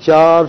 4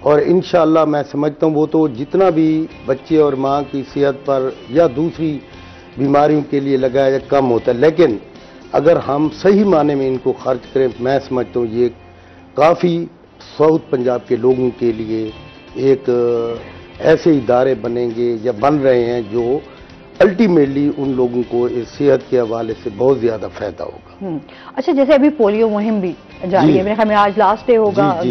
اور انشاءاللہ میں سمجھتا ہوں وہ تو جتنا بھی بچے اور ماں کی صحت پر یا دوسری بیماریوں کے لیے لگایا جائے کم ہوتا ہے، لیکن اگر ہم صحیح معنی میں ان کو خرچ کریں میں سمجھتا ہوں یہ کافی ساؤتھ پنجاب کے لوگوں کے لیے ایک ایسے ادارے بنیں گے یا بن رہے ہیں جو الٹیمیٹلی ان لوگوں کو اس صحت کے حوالے سے بہت زیادہ فائدہ ہوگا۔ اچھا، جیسے ابھی پولیو مہم بھی جاری ہے، میرے خیال میں آج لاسٹ ڈے ہوگا،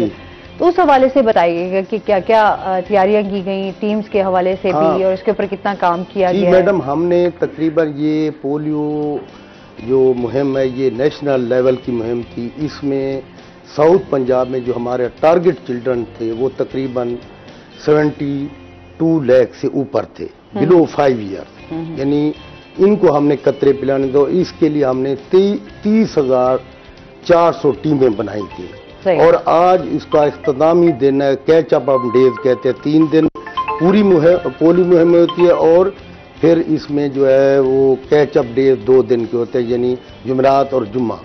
تو اس حوالے سے بتائیے گا کہ کیا کیا تیاریاں کی گئیں ٹیمز کے حوالے سے بھی اور اس کے اوپر کتنا کام کیا گیا ہے؟ میڈم ہم نے تقریباً یہ پولیو جو مہم ہے یہ نیشنل لیول کی مہم تھی، اس میں ساؤتھ پنجاب میں جو ہمارے ٹارگٹ چلڈرن تھے وہ تقریباً 72 لاکھ سے اوپر تھے، بلو 5 ایئر، یعنی ان کو ہم نے قطرے پلانے دو، اس کے لیے ہم نے 30,400 ٹیمیں بنائی تھی، اور آج اس کا اختتامی دن ہے، کیچ اپ ڈیز کہتے ہیں، 3 دن پوری پولیو مہم میں ہوتی ہے، اور پھر اس میں جو ہے وہ کیچ اپ ڈیز 2 دن کے ہوتے ہیں، یعنی جمعرات اور جمعہ۔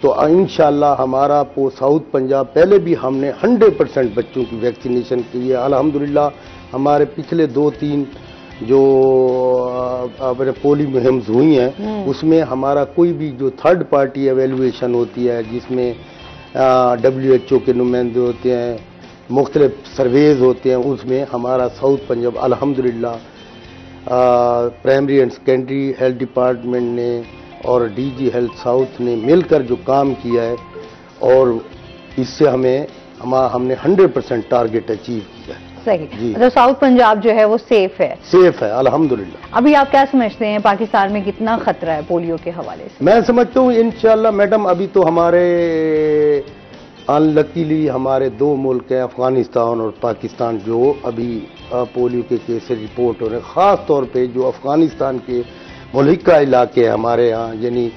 تو انشاءاللہ ہمارا ساؤتھ پنجاب پہلے بھی ہم نے 100% بچوں کی ویکسینیشن کی ہے، الحمدللہ ہمارے پچھلے 2-3 جو پولیو مہمز ہوئی ہیں اس میں ہمارا کوئی بھی جو تھرڈ پارٹی ایویلویشن ہوتی ہے جس میں WHO کے نمائندے ہوتے ہیں، مختلف سرویز ہوتے ہیں، اس میں ہمارا ساؤتھ پنجاب الحمدللہ primary and secondary health department نے اور DG ہیلتھ ساؤتھ نے مل کر جو کام کیا ہے، اور اس سے ہم نے 100% ٹارگٹ اچیو کیا ہے۔ صحیح، مطلب ساؤتھ پنجاب جو ہے وہ سیف ہے؟ سیف ہے الحمدللہ۔ ابھی آپ کیا سمجھتے ہیں پاکستان میں کتنا خطرہ ہے پولیو کے حوالے سے؟ میں سمجھتا ہوں انشاءاللہ میڈم ابھی تو ہمارے انلکیلی ہمارے 2 ملک ہیں، افغانستان اور پاکستان، جو ابھی پولیو کے کیسز رپورٹ ہو رہے ہیں، خاص طور پہ جو افغانستان کے ملحقہ علاقے ہیں ہمارے ہاں، یعنی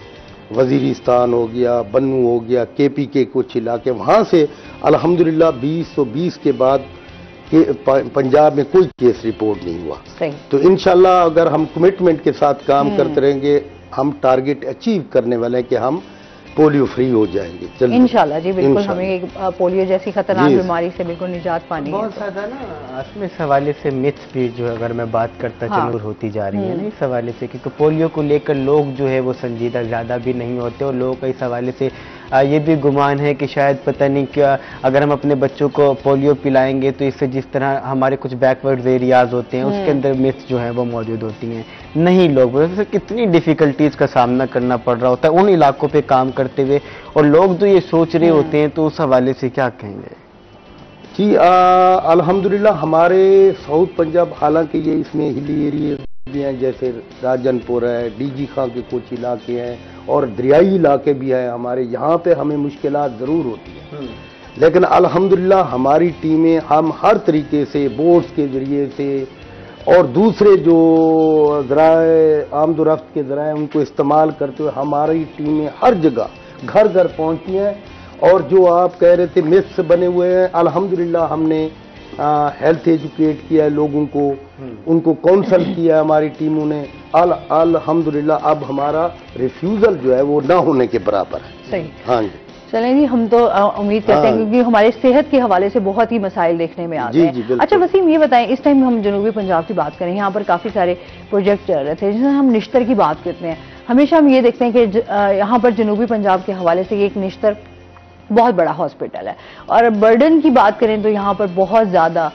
وزیرستان ہو گیا، بنو ہو گیا، KP کے کچھ علاقے، وہاں سے الحمدللہ 2020 کے بعد پنجاب میں کوئی کیس رپورٹ نہیں ہوا۔ تو انشاءاللہ اگر ہم کمٹمنٹ کے ساتھ کام کرتے رہیں گے ہم ٹارگٹ اچیو کرنے والے ہیں کہ ہم پولیو فری ہو جائیں گے انشاءاللہ۔ جی بالکل، ہمیں پولیو جیسی خطرناک بیماری سے بالکل نجات پانی ہے۔ بہت زیادہ نا اس میں اس حوالے سے متس بھی جو ہے اگر میں بات کرتا چلوں ہوتی جا رہی ہے نا اس حوالے سے، کیونکہ پولیو کو لے کر لوگ جو ہے وہ سنجیدہ زیادہ بھی نہیں ہوتے، اور لوگوں کا اس حوالے سے یہ بھی گمان ہے کہ شاید پتہ نہیں کیا اگر ہم اپنے بچوں کو پولیو پلائیں گے تو اس سے جس طرح ہمارے کچھ بیک ورڈ ایریاز ہوتے ہیں اس کے اندر متس جو ہیں وہ موجود ہوتی ہیں، نہیں لوگ کتنی ڈیفیکلٹیز کا سامنا کرنا پڑ رہا ہوتا ہے ان علاقوں پہ کام کرتے ہوئے، اور لوگ جو یہ سوچ رہے ہوتے ہیں تو اس حوالے سے کیا کہیں گے؟ جی الحمدللہ ہمارے ساؤتھ پنجاب، حالانکہ یہ اس میں ہلی ایریے بھی ہیں جیسے راجن پور ہے، DG خاں کے کچھ علاقے ہیں، اور دریائی علاقے بھی ہیں ہمارے، یہاں پہ ہمیں مشکلات ضرور ہوتی ہیں، لیکن الحمدللہ ہماری ٹیمیں ہم ہر طریقے سے بورڈز کے ذریعے سے اور دوسرے جو ذرائع آمد و رفت کے ذرائع ان کو استعمال کرتے ہوئے ہماری ٹیمیں ہر جگہ گھر گھر پہنچتی ہیں، اور جو آپ کہہ رہے تھے متس بنے ہوئے ہیں الحمدللہ ہم نے ہیلتھ ایجوکیٹ کیا ہے لوگوں کو، ان کو کونسل کیا ہے ہماری ٹیموں نے، الحمدللہ اب ہمارا ریفیوزل جو ہے وہ نہ ہونے کے برابر ہے۔ صحیح، ہاں جی چلیں جی، ہم تو امید کرتے ہیں کیونکہ ہمارے صحت کے حوالے سے بہت ہی مسائل دیکھنے میں آتے ہیں۔ اچھا وسیم، یہ بتائیں اس ٹائم ہم جنوبی پنجاب کی بات کریں، یہاں پر کافی سارے پروجیکٹ چل رہے تھے، جس میں ہم نشتر کی بات کرتے ہیں، ہمیشہ ہم یہ دیکھتے ہیں کہ یہاں پر جنوبی پنجاب کے حوالے سے ایک نشتر بہت بڑا ہاسپٹل ہے، اور برڈن کی بات کریں تو یہاں پر بہت زیادہ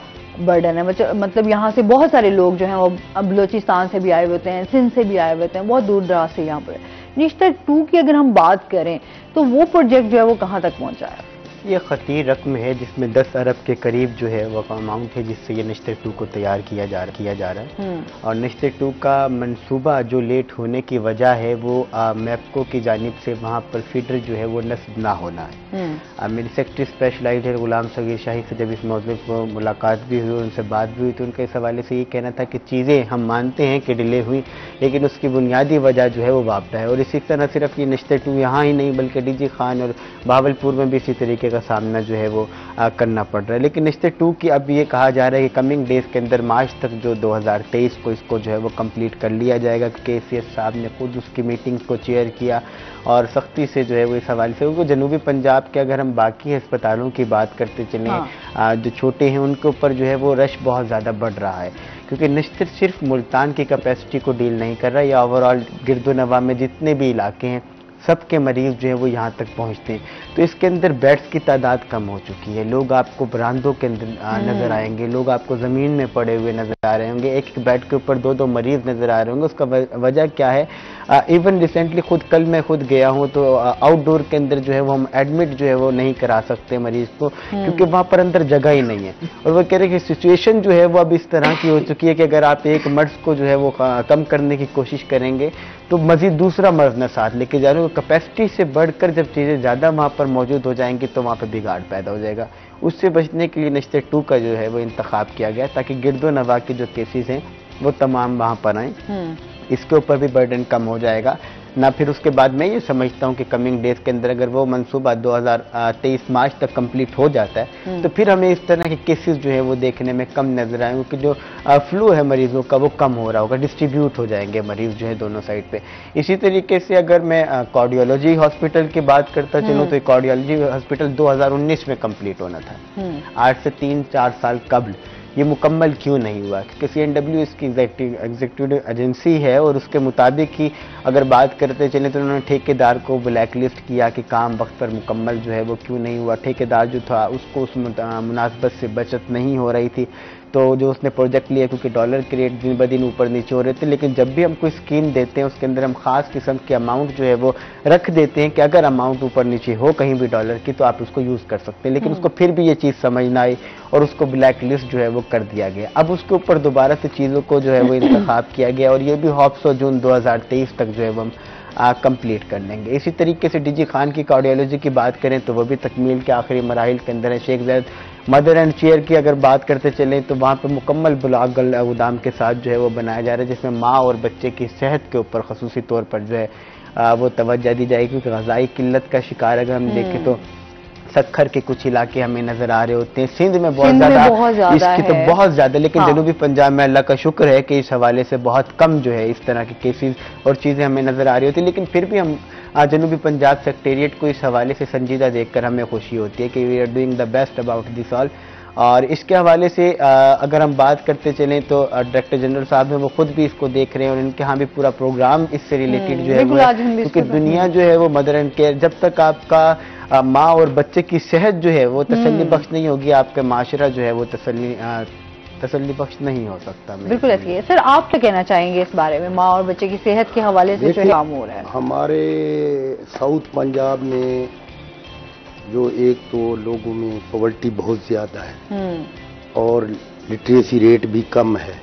برڈن ہے، مطلب یہاں سے بہت سارے لوگ جو ہیں وہ بلوچستان سے بھی آئے ہوتے ہیں، سندھ سے بھی آئے ہوتے ہیں، بہت دور دراز سے یہاں پر نشتر 2 کی اگر ہم بات کریں تو وہ پروجیکٹ جو ہے وہ کہاں تک پہنچا ہے؟ یہ خطیر رقم ہے جس میں 10 ارب کے قریب جو ہے وہ اماؤنٹ ہے جس سے یہ نشتر 2 کو تیار کیا جا رہا ہے، اور نشتر 2 کا منصوبہ جو لیٹ ہونے کی وجہ ہے وہ میپکو کی جانب سے وہاں پر فیڈر جو ہے وہ نصب نہ ہونا ہے۔ میری سیکرٹری اسپیشلائزڈ ہے غلام صغیر شاہی سے جب اس موضوع پر ملاقات بھی ہوئی، ان سے بات بھی ہوئی، تو ان کا اس حوالے سے یہ کہنا تھا کہ چیزیں ہم مانتے ہیں کہ ڈیلے ہوئی، لیکن اس کی بنیادی وجہ جو ہے وہ وابڈا ہے. اور اسی طرح صرف یہ نشتے 2 یہاں ہی نہیں بلکہ ڈی جی خان اور بہاولپور میں بھی اسی طریقے کا سامنا جو ہے وہ کرنا پڑ رہا ہے. لیکن نشتے 2 کی اب یہ کہا جا رہا ہے کہ کمنگ ڈیز کے اندر مارچ تک جو 2023 کو اس کو جو ہے وہ کمپلیٹ کر لیا جائے گا. کے سی ایس صاحب نے خود اس کی میٹنگ کو چیئر کیا اور سختی سے جو ہے وہ اس حوالے سے, کیونکہ جنوبی پنجاب کے اگر ہم باقی ہسپتالوں کی بات کرتے چلیں جو چھوٹے ہیں ان کے اوپر جو ہے وہ رش بہت زیادہ بڑھ رہا ہے, کیونکہ نشتر صرف ملتان کی کیپیسٹی کو ڈیل نہیں کر رہا, یا اوور آل گرد و نواح میں جتنے بھی علاقے ہیں سب کے مریض جو ہیں وہ یہاں تک پہنچتے ہیں. تو اس کے اندر بیڈز کی تعداد کم ہو چکی ہے, لوگ آپ کو براندوں کے اندر نظر آئیں گے, لوگ آپ کو زمین میں پڑے ہوئے نظر آ رہے ہوں گے, ایک بیڈ کے اوپر 2 مریض نظر آ رہے ہوں گے. اس کا وجہ کیا ہے؟ ایون ریسنٹلی کل میں خود گیا ہوں تو آؤٹ ڈور کے اندر جو ہے وہ ہم ایڈمٹ جو ہے وہ نہیں کرا سکتے مریض کو, کیونکہ وہاں پر اندر جگہ ہی نہیں ہے. اور وہ کہہ رہے کہ سچویشن جو ہے وہ اب اس طرح کی ہو چکی ہے کہ اگر آپ ایک مرض کو جو ہے وہ کم کرنے کی کوشش کریں گے تو مزید دوسرا مرض نہ ساتھ لے کے جا رہے ہو. کیپیسٹی سے بڑھ کر جب چیزیں زیادہ وہاں پر موجود ہو جائیں گی تو وہاں پہ بگاڑ پیدا ہو جائے گا. اس سے بچنے کے لیے نشتے 2 کا جو ہے وہ انتخاب کیا گیا تاکہ گرد و نواح کے جو کیسز ہیں وہ تمام وہاں پر آئیں. اس کے اوپر بھی برڈن کم ہو جائے گا نہ. پھر اس کے بعد میں یہ سمجھتا ہوں کہ کمنگ ڈیز کے اندر اگر وہ منصوبہ 2023 مارچ تک کمپلیٹ ہو جاتا ہے تو پھر ہمیں اس طرح کے کیسز جو ہے وہ دیکھنے میں کم نظر آئیں گے, کہ جو فلو ہے مریضوں کا وہ کم ہو رہا ہوگا, ڈسٹریبیوٹ ہو جائیں گے مریض جو ہے دونوں سائڈ پہ. اسی طریقے سے اگر میں کارڈیولوجی ہاسپٹل کی بات کرتا چلوں تو کارڈیولوجی ہاسپٹل 2019 میں کمپلیٹ ہونا تھا, آج سے 3-4 سال قبل. یہ مکمل کیوں نہیں ہوا؟ کیونکہ سی این ڈبلیو اس کی ایگزیکٹیو ایجنسی ہے اور اس کے مطابق ہی اگر بات کرتے چلیں تو انہوں نے ٹھیکیدار کو بلیک لسٹ کیا کہ کام وقت پر مکمل جو ہے وہ کیوں نہیں ہوا. ٹھیکیدار جو تھا اس کو اس مناسبت سے بچت نہیں ہو رہی تھی, تو جو اس نے پروجیکٹ لیا, کیونکہ ڈالر کے ریٹ دن بدن اوپر نیچے ہو رہے تھے. لیکن جب بھی ہم کوئی اسکیم دیتے ہیں اس کے اندر ہم خاص قسم کے اماؤنٹ جو ہے وہ رکھ دیتے ہیں کہ اگر اماؤنٹ اوپر نیچے ہو کہیں بھی ڈالر کی تو آپ اس کو یوز کر سکتے ہیں. لیکن اس کو پھر بھی یہ چیز سمجھ نہ آئی اور اس کو بلیک لسٹ جو ہے وہ کر دیا گیا. اب اس کے اوپر دوبارہ سے چیزوں کو جو ہے وہ انتخاب کیا گیا اور یہ بھی ہوپس جون 2023 تک جو ہے وہ ہم کمپلیٹ کر لیں گے. اسی طریقے سے ڈی جی خان کی کارڈیولوجی کی بات کریں تو وہ بھی تکمیل کے آخری مراحل کے اندر ہے. شیخ زید مدر اینڈ چیئر کی اگر بات کرتے چلیں تو وہاں پہ مکمل بلاک گودام کے ساتھ جو ہے وہ بنایا جا رہا ہے, جس میں ماں اور بچے کی صحت کے اوپر خصوصی طور پر جو ہے وہ توجہ دی جائے گی. کیونکہ غذائی قلت کا شکار اگر ہم دیکھیں تو سکھر کے کچھ علاقے ہمیں نظر آ رہے ہوتے ہیں, سندھ میں بہت زیادہ اس کی تو بہت زیادہ, لیکن جنوبی پنجاب میں اللہ کا شکر ہے کہ اس حوالے سے بہت کم جو ہے اس طرح کے کیسز اور چیزیں ہمیں نظر آ رہی ہوتی ہیں. لیکن پھر بھی ہم جنوبی پنجاب سیکریٹریٹ کو اس حوالے سے سنجیدہ دیکھ کر ہمیں خوشی ہوتی ہے کہ we are doing the best about this all. اور اس کے حوالے سے اگر ہم بات کرتے چلیں تو ڈائریکٹر جنرل صاحب ہیں وہ خود بھی اس کو دیکھ رہے ہیں اور ان کے ہاں بھی پورا پروگرام اس سے ریلیٹڈ جو ہے وہ, کیونکہ دنیا جو ہے وہ مدر اینڈ کیئر, جب تک آپ کا ماں اور بچے کی صحت جو ہے وہ تسلی بخش نہیں ہوگی, آپ کا معاشرہ جو ہے وہ تسلی بخش نہیں ہو سکتا. بالکل ایسی ہے. سر آپ کیا کہنا چاہیں گے اس بارے میں ماں اور بچے کی صحت کے حوالے سے جو کام ہو رہا ہے؟ ہمارے ساؤتھ پنجاب میں جو ایک تو لوگوں میں پاورٹی بہت زیادہ ہے اور لٹریسی ریٹ بھی کم ہے,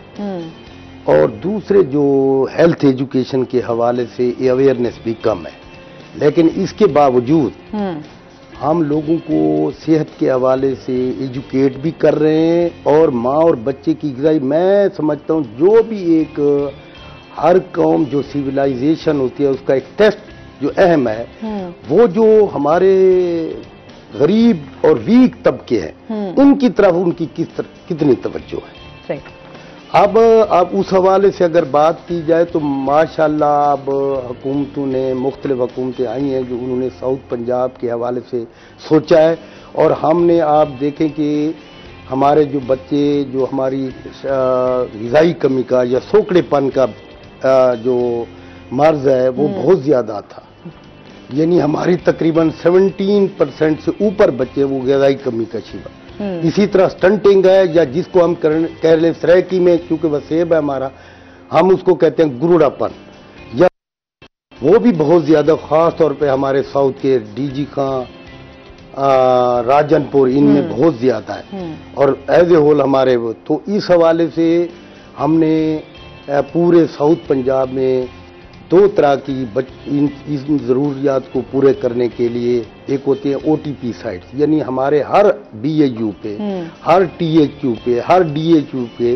اور دوسرے جو ہیلتھ ایجوکیشن کے حوالے سے اویئرنیس بھی کم ہے. لیکن اس کے باوجود ہم لوگوں کو صحت کے حوالے سے ایجوکیٹ بھی کر رہے ہیں اور ماں اور بچے کی غذائی, میں سمجھتا ہوں جو بھی ایک ہر قوم جو سیولائزیشن ہوتی ہے اس کا ایک ٹیسٹ جو اہم ہے وہ جو ہمارے غریب اور ویک طبقے ہیں ان کی طرف ان کی کتنی توجہ ہے. اب اس حوالے سے اگر بات کی جائے تو ماشاءاللہ اب حکومتوں نے مختلف حکومتیں آئی ہیں جو انہوں نے ساؤتھ پنجاب کے حوالے سے سوچا ہے, اور ہم نے آپ دیکھیں کہ ہمارے جو بچے جو ہماری غذائی کمی کا یا سوکڑے پن کا جو مرض ہے وہ بہت زیادہ تھا, یعنی ہماری تقریباً 17% سے اوپر بچے وہ غذائی کمی کا شکار. اسی طرح سٹنٹنگ ہے یا جس کو ہم کہہ لیں سرائکی میں کیونکہ وسیب ہے ہمارا, ہم اس کو کہتے ہیں گروڑا پن, یا وہ بھی بہت زیادہ خاص طور پہ ہمارے ساؤتھ کے ڈی جی خان, راجن پور ان میں بہت زیادہ ہے, اور ایز اے ہول ہمارے وہ. تو اس حوالے سے ہم نے پورے ساؤتھ پنجاب میں 2 طرح کی ان ضروریات کو پورے کرنے کے لیے, ایک ہوتے ہیں او ٹی پی سائٹس, یعنی ہمارے ہر بی اے یو پہ, ہر ٹی ایچ یو پہ, ہر ڈی ایچ یو پہ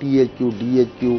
THQ DHQ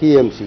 KMC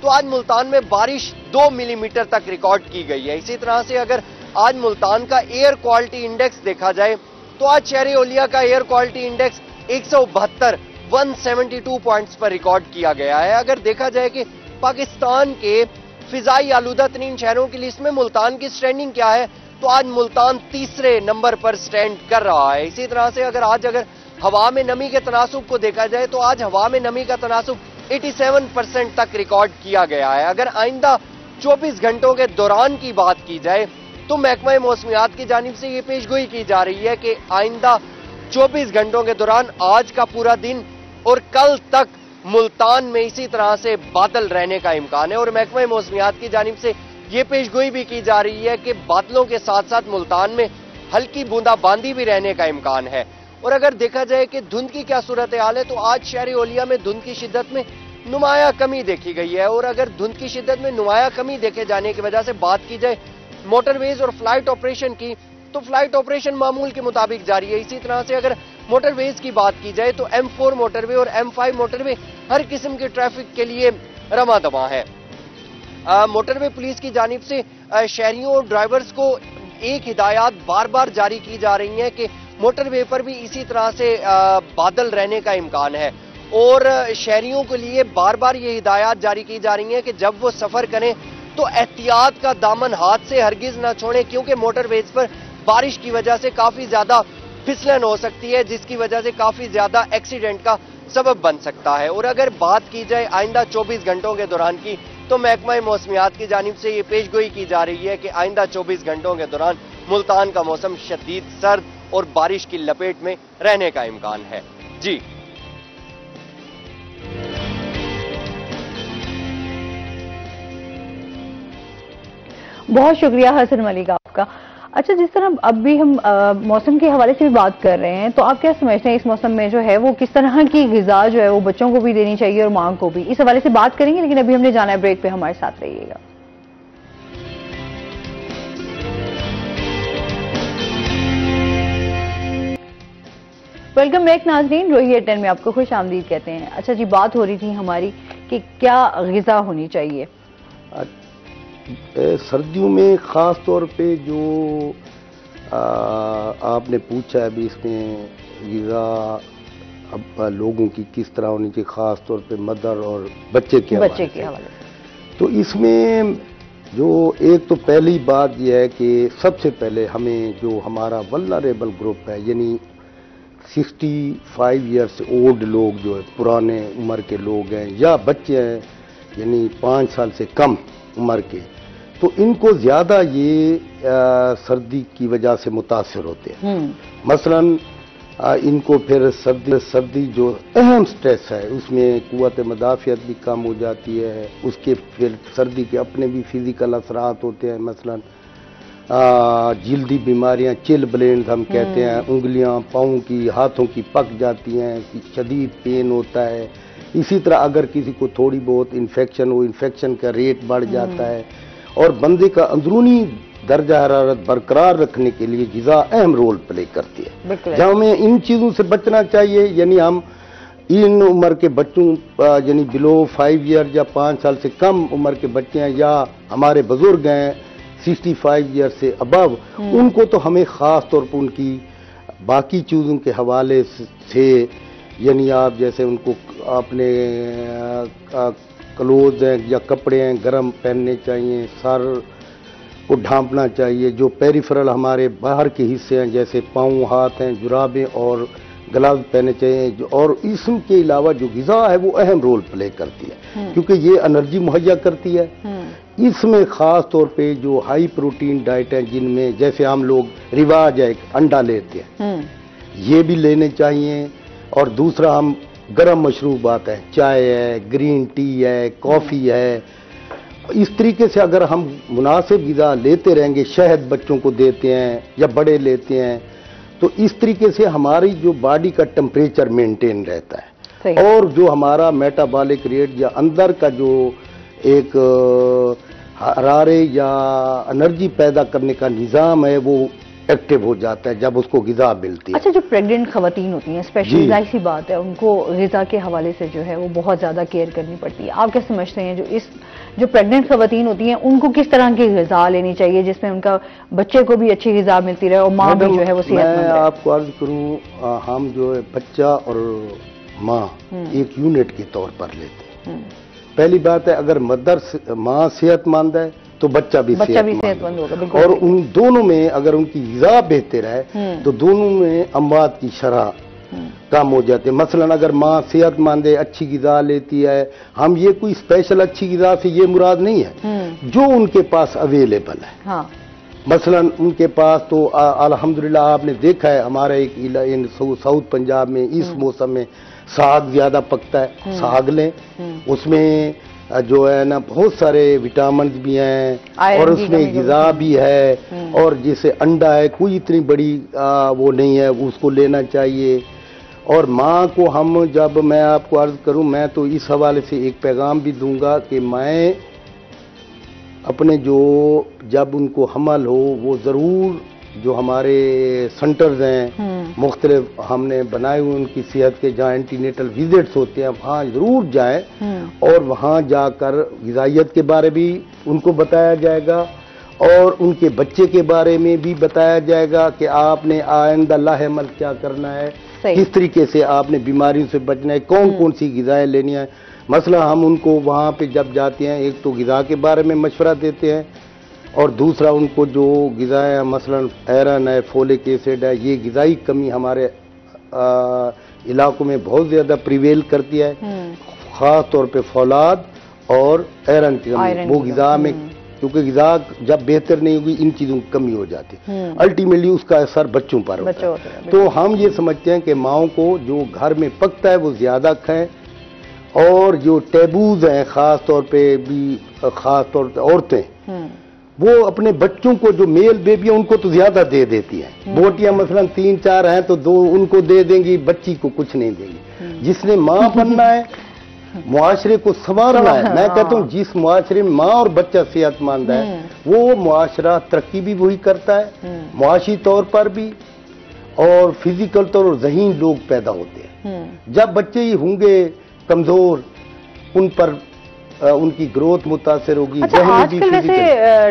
تو آج ملتان میں بارش 2 ملی میٹر تک ریکارڈ کی گئی ہے. اسی طرح سے اگر آج ملتان کا ایئر کوالٹی انڈیکس دیکھا جائے تو آج شہر اولیا کا ایئر کوالٹی انڈیکس 172 پوائنٹس پر ریکارڈ کیا گیا ہے. اگر دیکھا جائے کہ پاکستان کے فضائی آلودہ ترین شہروں کی لسٹ میں ملتان کی سٹینڈنگ کیا ہے تو آج ملتان تیسرے نمبر پر سٹینڈ کر رہا ہے. اسی طرح سے اگر آج ہوا میں نمی کے تناسب کو دیکھا جائے تو آج ہوا میں نمی کا تناسب 87% تک ریکارڈ کیا گیا ہے. اگر آئندہ 24 گھنٹوں کے دوران کی بات کی جائے تو محکمہ موسمیات کی جانب سے یہ پیش گوئی کی جا رہی ہے کہ آئندہ 24 گھنٹوں کے دوران آج کا پورا دن اور کل تک ملتان میں اسی طرح سے بادل رہنے کا امکان ہے. اور محکمہ موسمیات کی جانب سے یہ پیش گوئی بھی کی جا رہی ہے کہ بادلوں کے ساتھ ساتھ ملتان میں ہلکی بوندا باندی بھی رہنے کا امکان ہے. اور اگر دیکھا جائے کہ دھند کی کیا صورتحال ہے تو آج شہر اولیا میں دھند کی شدت میں نمایاں کمی دیکھی گئی ہے. اور اگر دھند کی شدت میں نمایاں کمی دیکھے جانے کی وجہ سے بات کی جائے موٹر ویز اور فلائٹ آپریشن کی تو فلائٹ آپریشن معمول کے مطابق جاری ہے. اسی طرح سے اگر موٹر ویز کی بات کی جائے تو M4 موٹر وے اور M5 موٹر وے ہر قسم کے ٹریفک کے لیے رواں دواں ہے. موٹر وے پولیس کی جانب سے شہریوں اور ڈرائیورز کو ایک ہدایات بار بار جاری کی جا رہی ہیں کہ موٹر وے پر بھی اسی طرح سے بادل رہنے کا امکان ہے. اور شہریوں کے لیے بار بار یہ ہدایات جاری کی جا رہی ہیں کہ جب وہ سفر کریں تو احتیاط کا دامن ہاتھ سے ہرگز نہ چھوڑیں کیونکہ موٹر ویز پر بارش کی وجہ سے کافی زیادہ پھسلن ہو سکتی ہے جس کی وجہ سے کافی زیادہ ایکسیڈنٹ کا سبب بن سکتا ہے. اور اگر بات کی جائے آئندہ 24 گھنٹوں کے دوران کی تو محکمہ موسمیات کی جانب سے یہ پیش گوئی کی جا رہی ہے کہ آئندہ 24 گھنٹوں کے دوران ملتان کا موسم شدید سرد اور بارش کی لپیٹ میں رہنے کا امکان ہے. جی بہت شکریہ حسن ملک آپ کا. اچھا، جس طرح اب بھی ہم موسم کے حوالے سے بھی بات کر رہے ہیں تو آپ کیا سمجھتے ہیں اس موسم میں جو ہے وہ کس طرح کی غذا جو ہے وہ بچوں کو بھی دینی چاہیے اور ماں کو بھی؟ اس حوالے سے بات کریں گے لیکن ابھی ہم نے جانا ہے بریک پہ، ہمارے ساتھ رہیے گا. ویلکم بیک ناظرین، روہی ایٹ 10 میں آپ کو خوش آمدید کہتے ہیں. اچھا جی، بات ہو رہی تھی ہماری کہ کیا غذا ہونی چاہیے. سردیوں میں خاص طور پہ جو آپ نے پوچھا ہے ابھی اس میں غذا اب لوگوں کی کس طرح ہونی چاہیے، خاص طور پہ مدر اور بچے کے حوالے سے، تو اس میں جو ایک تو پہلی بات یہ ہے کہ سب سے پہلے ہمیں جو ہمارا ولنریبل گروپ ہے یعنی 65 ایئر سے اولڈ لوگ جو ہے پرانے عمر کے لوگ ہیں یا بچے ہیں یعنی 5 سال سے کم عمر کے، تو ان کو زیادہ یہ سردی کی وجہ سے متاثر ہوتے ہیں. مثلا ان کو پھر سردی جو اہم سٹریس ہے اس میں قوت مدافعت بھی کم ہو جاتی ہے، اس کے پھر سردی کے اپنے بھی فزیکل اثرات ہوتے ہیں. مثلا جلدی بیماریاں، چل بلینڈ ہم کہتے ہیں، انگلیاں پاؤں کی ہاتھوں کی پک جاتی ہیں، شدید پین ہوتا ہے. اسی طرح اگر کسی کو تھوڑی بہت انفیکشن ہو، انفیکشن کا ریٹ بڑھ جاتا ہے. اور بندے کا اندرونی درجہ حرارت برقرار رکھنے کے لیے غذا اہم رول پلے کرتی ہے. جہاں ہمیں ان چیزوں سے بچنا چاہیے یعنی ہم ان عمر کے بچوں یعنی بلو 5 ایئر یا 5 سال سے کم عمر کے بچے ہیں یا ہمارے بزرگ ہیں 65 ایئر سے ابو، ان کو تو ہمیں خاص طور پر ان کی باقی چیزوں کے حوالے سے یعنی آپ جیسے ان کو اپنے کلوز ہیں یا کپڑے ہیں گرم پہننے چاہیے، سر کو ڈھانپنا چاہیے. جو پیریفرل ہمارے باہر کے حصے ہیں جیسے پاؤں، ہاتھ ہیں، جرابیں اور گلوز پہننے چاہیے. اور اس کے علاوہ جو غذا ہے وہ اہم رول پلے کرتی ہے کیونکہ یہ انرجی مہیا کرتی ہے. اس میں خاص طور پہ جو ہائی پروٹین ڈائٹ ہیں جن میں جیسے ہم لوگ رواج ہے انڈا لیتے ہیں، یہ بھی لینے چاہیے. اور دوسرا ہم گرم مشروبات ہیں، چائے ہے، گرین ٹی ہے، کافی ہے. اس طریقے سے اگر ہم مناسب غذا لیتے رہیں گے، شہد بچوں کو دیتے ہیں یا بڑے لیتے ہیں، تو اس طریقے سے ہماری جو باڈی کا ٹمپریچر مینٹین رہتا ہے اور جو ہمارا میٹابولک ریٹ یا اندر کا جو ایک حرارے یا انرجی پیدا کرنے کا نظام ہے وہ ایکٹیو ہو جاتا ہے جب اس کو غذا ملتی ہے. اچھا، جو پریگننٹ خواتین ہوتی ہیں اسپیشلی، ظاہر سی بات ہے ان کو غذا کے حوالے سے جو ہے وہ بہت زیادہ کیئر کرنی پڑتی ہے. آپ کیا سمجھتے ہیں جو پریگننٹ خواتین ہوتی ہیں ان کو کس طرح کی غذا لینی چاہیے جس میں ان کا بچے کو بھی اچھی غذا ملتی رہے اور ماں بھی جو ہے وہ صحت مند رہے؟ میں آپ کو عرض کروں، ہم جو ہے بچہ اور ماں ایک یونٹ کے طور پر لیتے ہیں. پہلی بات ہے اگر ماں صحت مند ہے تو بچہ بھی صحت مند ہوگا، اور ان دونوں میں اگر ان کی غذا بہتر ہے تو دونوں میں اموات کی شرح کم ہو جاتے ہیں. مثلا اگر ماں صحت مند ہے، اچھی غذا لیتی ہے، ہم یہ کوئی اسپیشل اچھی غذا سے یہ مراد نہیں ہے، جو ان کے پاس اویلیبل ہے. مثلا ان کے پاس تو الحمدللہ آپ نے دیکھا ہے ہمارے ساؤتھ پنجاب میں اس موسم میں ساگ زیادہ پکتا ہے، ساگ لیں، اس میں جو ہے نا بہت سارے وٹامنز بھی ہیں اور اس میں غذا بھی ہے، اور جیسے انڈا ہے کوئی اتنی بڑی وہ نہیں ہے، اس کو لینا چاہیے. اور ماں کو جب میں آپ کو عرض کروں، میں تو اس حوالے سے ایک پیغام بھی دوں گا کہ میں اپنے جب ان کو حمل ہو وہ ضرور جو ہمارے سنٹرز ہیں مختلف ہم نے بنائے ہوئے ان کی صحت کے جہاں اینٹی نیٹل وزٹس ہوتے ہیں وہاں ضرور جائیں، اور وہاں جا کر غذائیت کے بارے بھی ان کو بتایا جائے گا اور ان کے بچے کے بارے میں بھی بتایا جائے گا کہ آپ نے آئندہ لاحمل کیا کرنا ہے، کس طریقے سے آپ نے بیماریوں سے بچنا ہے، کون کون سی غذائیں لینی ہیں. مثلا ہم ان کو وہاں پہ جب جاتے ہیں ایک تو غذا کے بارے میں مشورہ دیتے ہیں، اور دوسرا ان کو جو غذائیں مثلا آئرن ہے، فولک ایسڈ ہے، یہ غذائی کمی ہمارے علاقوں میں بہت زیادہ پریویل کرتی ہے، خاص طور پہ فولاد اور آئرن کی کمی. وہ غذا میں کیونکہ غذا جب بہتر نہیں ہوگی ان چیزوں کی کمی ہو جاتی ہے، الٹیمیٹلی اس کا اثر بچوں پر ہوتا ہے. تو ہم یہ سمجھتے ہیں کہ ماؤں کو جو گھر میں پکتا ہے وہ زیادہ کھائیں، اور جو ٹیبوز ہیں خاص طور پہ عورتیں وہ اپنے بچوں کو جو میل بیبی ہیں ان کو تو زیادہ دے دیتی ہیں. بوٹیاں مثلا 3-4 ہیں تو 2 ان کو دے دیں گی، بچی کو کچھ نہیں دیں گی. جس نے ماں بننا ہے، معاشرے کو سنوارنا ہے، میں کہتا ہوں جس معاشرے میں ماں اور بچہ صحت مند ہے وہ معاشرہ ترقی بھی وہی کرتا ہے، معاشی طور پر بھی اور فزیکل طور اور ذہین لوگ پیدا ہوتے ہیں. جب بچے ہی ہوں گے کمزور، ان پر ان کی گروتھ متاثر ہوگی. اچھا، آج کل ویسے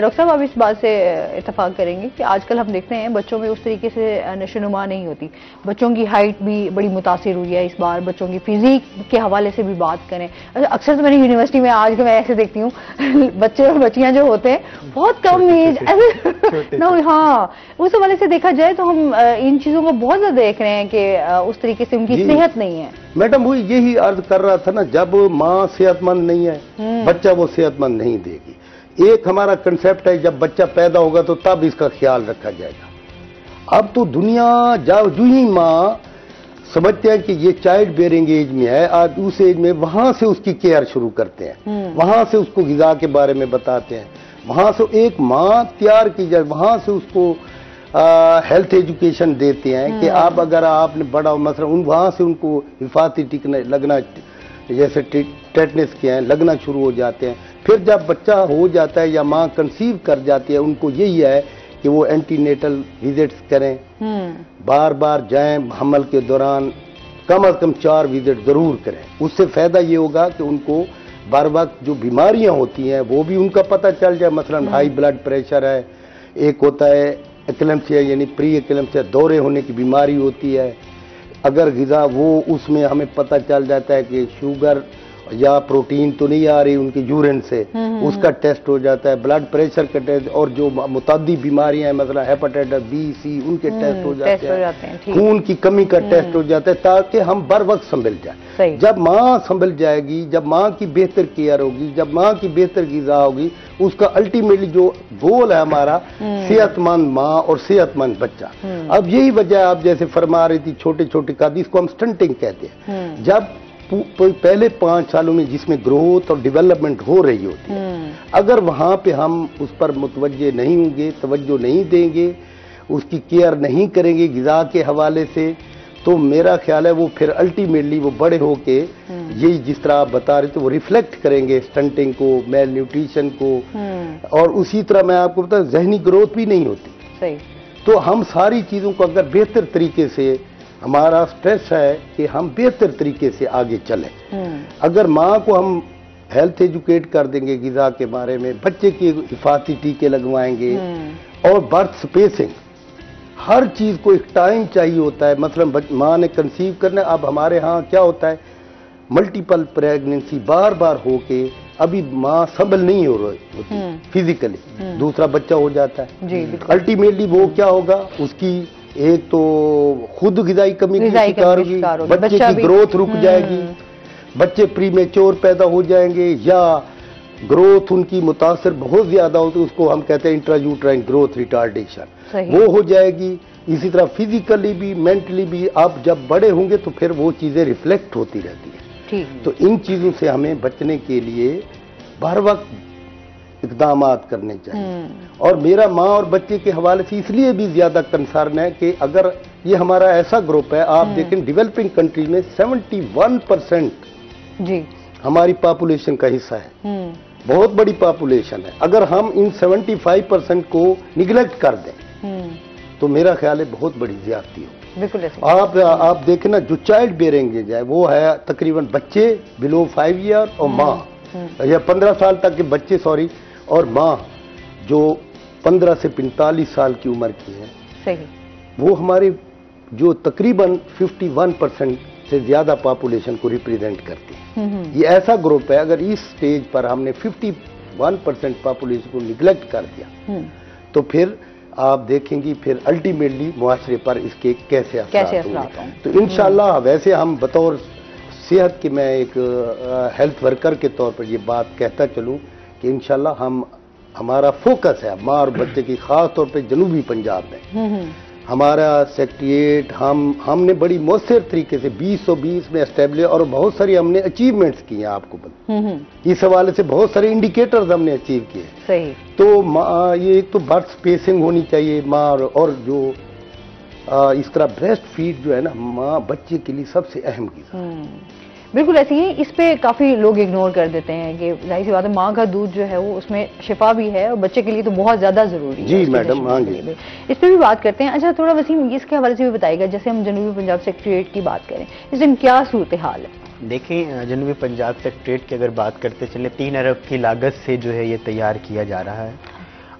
ڈاکٹر صاحب آپ اس بات سے اتفاق کریں گے کہ آج کل ہم دیکھتے ہیں بچوں میں اس طریقے سے نشو نما نہیں ہوتی، بچوں کی ہائٹ بھی بڑی متاثر ہوئی ہے اس بار، بچوں کی فزیک کے حوالے سے بھی بات کریں. اکثر تو میں نے یونیورسٹی میں آج میں ایسے دیکھتی ہوں بچے اور بچیاں جو ہوتے ہیں بہت کم ایج، ہاں اس حوالے سے دیکھا جائے تو ہم ان چیزوں کو بہت زیادہ دیکھ رہے ہیں کہ اس طریقے سے ان کی صحت نہیں ہے. میڈم وہ یہی عرض کر رہا تھا نا، جب ماں صحت مند نہیں ہے بچہ وہ صحت مند نہیں دے گی. ایک ہمارا کنسیپٹ ہے جب بچہ پیدا ہوگا تو تب اس کا خیال رکھا جائے گا. اب تو دنیا جو ہی ماں سمجھتے ہیں کہ یہ چائلڈ بیئرنگ ایج میں ہے، آج اس ایج میں وہاں سے اس کی کیئر شروع کرتے ہیں، وہاں سے اس کو غذا کے بارے میں بتاتے ہیں، وہاں سے ایک ماں تیار کی جائے، وہاں سے اس کو ہیلتھ ایجوکیشن دیتے ہیں کہ آپ اگر آپ نے بڑا مثلا وہاں سے ان کو حفاظتی ٹیکنے لگنا، جیسے ٹیٹنس کے ہیں لگنا شروع ہو جاتے ہیں. پھر جب بچہ ہو جاتا ہے یا ماں کنسیو کر جاتی ہے ان کو یہی ہے کہ وہ اینٹی نیٹل وزٹس کریں، بار بار جائیں، حمل کے دوران کم از کم 4 وزٹ ضرور کریں. اس سے فائدہ یہ ہوگا کہ ان کو بار وقت جو بیماریاں ہوتی ہیں وہ بھی ان کا پتہ چل جائے. مثلا ہائی بلڈ پریشر ہے، ایک ہوتا ہے ایکلمسیا یعنی پری ایکلمسیا، دورے ہونے کی بیماری ہوتی ہے. اگر غذا وہ اس میں ہمیں پتہ چل جاتا ہے کہ شوگر یا پروٹین تو نہیں آ رہی ان کے یورین سے، اس کا ٹیسٹ ہو جاتا ہے. بلڈ پریشر کا ٹیسٹ، اور جو متعدی بیماریاں ہیں مثلا ہیپاٹائٹس بی سی ان کے ٹیسٹ ہو جاتے ہیں، خون کی کمی کا ٹیسٹ ہو جاتا ہے، تاکہ ہم بر وقت سنبھل جائیں. جب ماں سنبھل جائے گی، جب ماں کی بہتر کیئر ہوگی، جب ماں کی بہتر غذا ہوگی، اس کا الٹیمیٹلی جو گول ہے ہمارا صحت مند ماں اور صحت مند بچہ. اب یہی وجہ آپ جیسے فرما رہی تھی چھوٹے چھوٹے قد، اس کو ہم سٹنٹنگ کہتے ہیں. جب پہلے 5 سالوں میں جس میں گروتھ اور ڈیولپمنٹ ہو رہی ہوتی ہے، اگر وہاں پہ ہم اس پر متوجہ نہیں ہوں گے، توجہ نہیں دیں گے، اس کی کیئر نہیں کریں گے غذا کے حوالے سے، تو میرا خیال ہے وہ پھر الٹیمیٹلی وہ بڑے ہو کے یہی جس طرح آپ بتا رہے تھے وہ ریفلیکٹ کریں گے سٹنٹنگ کو، میل نیوٹریشن کو. اور اسی طرح میں آپ کو بتا ذہنی گروتھ بھی نہیں ہوتی. تو ہم ساری چیزوں کو اگر بہتر طریقے سے، ہمارا سٹریس ہے کہ ہم بہتر طریقے سے آگے چلیں. اگر ماں کو ہم ہیلتھ ایجوکیٹ کر دیں گے غذا کے بارے میں، بچے کی حفاظتی ٹیکے لگوائیں گے، اور برتھ سپیسنگ، ہر چیز کو ایک ٹائم چاہیے ہوتا ہے. مثلا ماں نے کنسیو کرنا، اب ہمارے ہاں کیا ہوتا ہے، ملٹیپل پریگننسی بار بار ہو کے ابھی ماں سنبھل نہیں ہو رہی ہوتی فزیکلی، دوسرا بچہ ہو جاتا ہے. الٹیمیٹلی وہ کیا ہوگا، اس کی ایک تو خود غذائی کمی کی شکار ہوگی، بچے کی گروتھ رک جائے گی، بچے پری میچور پیدا ہو جائیں گے، یا گروتھ ان کی متاثر بہت زیادہ ہوتی ہے، اس کو ہم کہتے ہیں انٹراجوٹرائن گروتھ ریٹارڈیشن، وہ ہو جائے گی. اسی طرح فزیکلی بھی مینٹلی بھی آپ جب بڑے ہوں گے تو پھر وہ چیزیں ریفلیکٹ ہوتی رہتی ہیں. تو ان چیزوں سے ہمیں بچنے کے لیے بر وقت اقدامات کرنے چاہیے. اور میرا ماں اور بچے کے حوالے سے اس لیے بھی زیادہ کنسرن ہے کہ اگر یہ ہمارا ایسا گروپ ہے، آپ دیکھیں ڈیولپنگ کنٹریز میں 71% جی ہماری پاپولیشن کا حصہ ہے، بہت بڑی پاپولیشن ہے. اگر ہم ان 75% کو نگلیکٹ کر دیں تو میرا خیال ہے بہت بڑی زیادتی ہوگی. آپ دیکھیں نا، جو چائلڈ بیئرنگ ایج ہے وہ ہے تقریباً بچے بلو 5 ایئر اور ماں، یا 15 سال تک کے بچے اور ماں جو 15 سے 45 سال کی عمر کی ہے. صحیح. وہ ہمارے جو تقریباً 51% سے زیادہ پاپولیشن کو ریپریزنٹ کرتے ہیں. یہ ایسا گروپ ہے، اگر اس سٹیج پر ہم نے 51% پاپولیشن کو نگلیکٹ کر دیا تو پھر آپ دیکھیں گی پھر الٹیمیٹلی معاشرے پر اس کے کیسے اثرات ہوں. تو انشاءاللہ ویسے ہم بطور صحت کے، میں ایک ہیلتھ ورکر کے طور پر یہ بات کہتا چلوں کہ انشاءاللہ ہمارا فوکس ہے ماں اور بچے کی، خاص طور پہ جنوبی پنجاب میں ہمارا سیکٹریٹ ہم نے بڑی مؤثر طریقے سے 2020 میں اسٹیبلش، اور بہت ساری ہم نے اچیومنٹس کی ہیں. آپ کو اس حوالے سے بہت سارے انڈیکیٹرز ہم نے اچیو کیے. صحیح. تو یہ تو برتھ سپیسنگ ہونی چاہیے ماں، اور جو اس طرح بریسٹ فیڈ جو ہے نا ماں بچے کے لیے سب سے اہم غذا. بالکل ایسی ہے. اس پہ کافی لوگ اگنور کر دیتے ہیں کہ ظاہر سی بات ہے ماں کا دودھ جو ہے وہ اس میں شفا بھی ہے اور بچے کے لیے تو بہت زیادہ ضروری ہے. جی میڈم، ہاں جی، اس پہ بھی بات کرتے ہیں. اچھا تھوڑا وسیم اس کے حوالے سے بھی بتائے گا، جیسے ہم جنوبی پنجاب سیکٹریٹ کی بات کریں، اس دن کیا صورتحال ہے؟ دیکھیں جنوبی پنجاب سیکٹریٹ کی اگر بات کرتے چلیں، 3 ارب کی لاگت سے جو ہے یہ تیار کیا جا رہا ہے،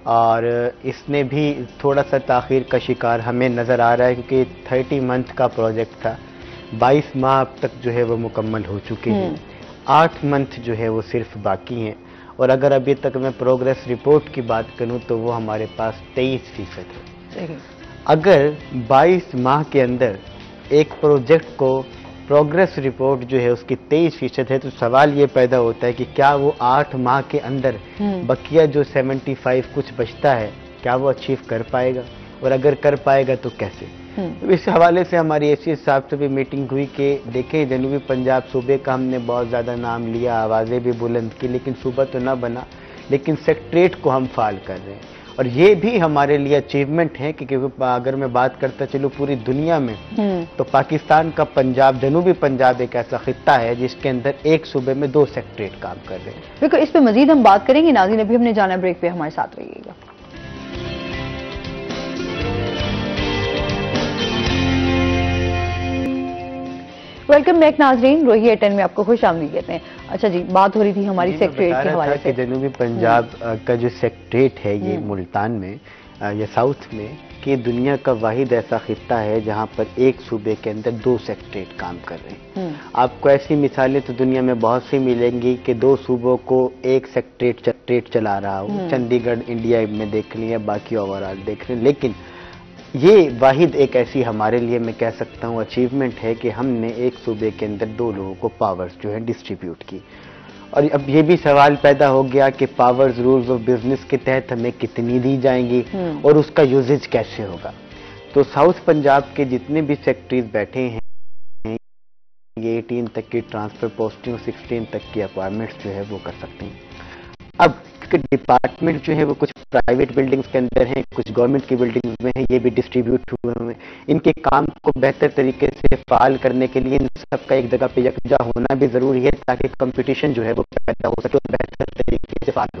اور اس نے بھی تھوڑا سا تاخیر کا شکار ہمیں نظر آ رہا ہے، کیونکہ 30 منتھ کا پروجیکٹ تھا. 22 ماہ اب تک جو ہے وہ مکمل ہو چکے ہیں، 8 منتھ جو ہے وہ صرف باقی ہیں. اور اگر ابھی تک میں پروگریس رپورٹ کی بات کروں تو وہ ہمارے پاس 23% ہے. اگر 22 ماہ کے اندر ایک پروجیکٹ کو پروگریس رپورٹ جو ہے اس کی 23% ہے، تو سوال یہ پیدا ہوتا ہے کہ کیا وہ 8 ماہ کے اندر بقیہ جو 75 کچھ بچتا ہے کیا وہ اچیو کر پائے گا، اور اگر کر پائے گا تو کیسے؟ اس حوالے سے ہماری ایس صاحب سے بھی میٹنگ ہوئی کہ دیکھیں جنوبی پنجاب صوبے کا ہم نے بہت زیادہ نام لیا، آوازیں بھی بلند کی، لیکن صوبہ تو نہ بنا، لیکن سیکٹریٹ کو ہم فعال کر رہے ہیں. اور یہ بھی ہمارے لیے اچیومنٹ ہے کہ اگر میں بات کرتا چلوں پوری دنیا میں، تو پاکستان کا پنجاب، جنوبی پنجاب ایک ایسا خطہ ہے جس کے اندر ایک صوبے میں 2 سیکٹریٹ کام کر رہے ہیں. بالکل، اس پہ مزید ہم بات کریں گے. ناظرین ابھی ہم نے جانا بریک پہ، ہمارے ساتھ رہیے گا. ویلکم بیک ناظرین، روہی ایٹ 10 میں آپ کو خوش آمدید کہتے ہیں. اچھا جی، بات ہو رہی تھی ہماری سیکٹریٹ کے حوالے سے. جنوبی پنجاب کا جو سیکٹریٹ ہے یہ ملتان میں یا ساؤتھ میں، کہ دنیا کا واحد ایسا خطہ ہے جہاں پر ایک صوبے کے اندر 2 سیکٹریٹ کام کر رہے ہیں. آپ کو ایسی مثالیں تو دنیا میں بہت سی ملیں گی کہ 2 صوبوں کو ایک سیکٹریٹ چلا رہا ہو. چندی گڑھ انڈیا میں دیکھ لیں یا باقی اوورال دیکھ لیں، لیکن یہ واحد ایک ایسی ہمارے لیے میں کہہ سکتا ہوں اچیومنٹ ہے کہ ہم نے ایک صوبے کے اندر 2 لوگوں کو پاورز جو ہے ڈسٹریبیوٹ کی. اور اب یہ بھی سوال پیدا ہو گیا کہ پاورز رولز آف بزنس کے تحت ہمیں کتنی دی جائیں گی اور اس کا یوزیج کیسے ہوگا. تو ساؤتھ پنجاب کے جتنے بھی سیکٹریز بیٹھے ہیں یہ 18 تک کی ٹرانسفر پوسٹنگ، 16 تک کی اپوائنٹمنٹس جو ہے وہ کر سکتے ہیں. اب ڈپارٹمنٹ جو ہے وہ کچھ پرائیویٹ بلڈنگز کے اندر ہیں، کچھ گورنمنٹ کی بلڈنگز میں ہیں، یہ بھی ڈسٹریبیوٹ ہوئے ہیں. ان کے کام کو بہتر طریقے سے فعال کرنے کے لیے ان سب کا ایک جگہ پہ یکجا ہونا بھی ضروری ہے تاکہ کمپٹیشن جو ہے وہ پیدا ہو سکے اور بہتر طریقے سے فعال ہو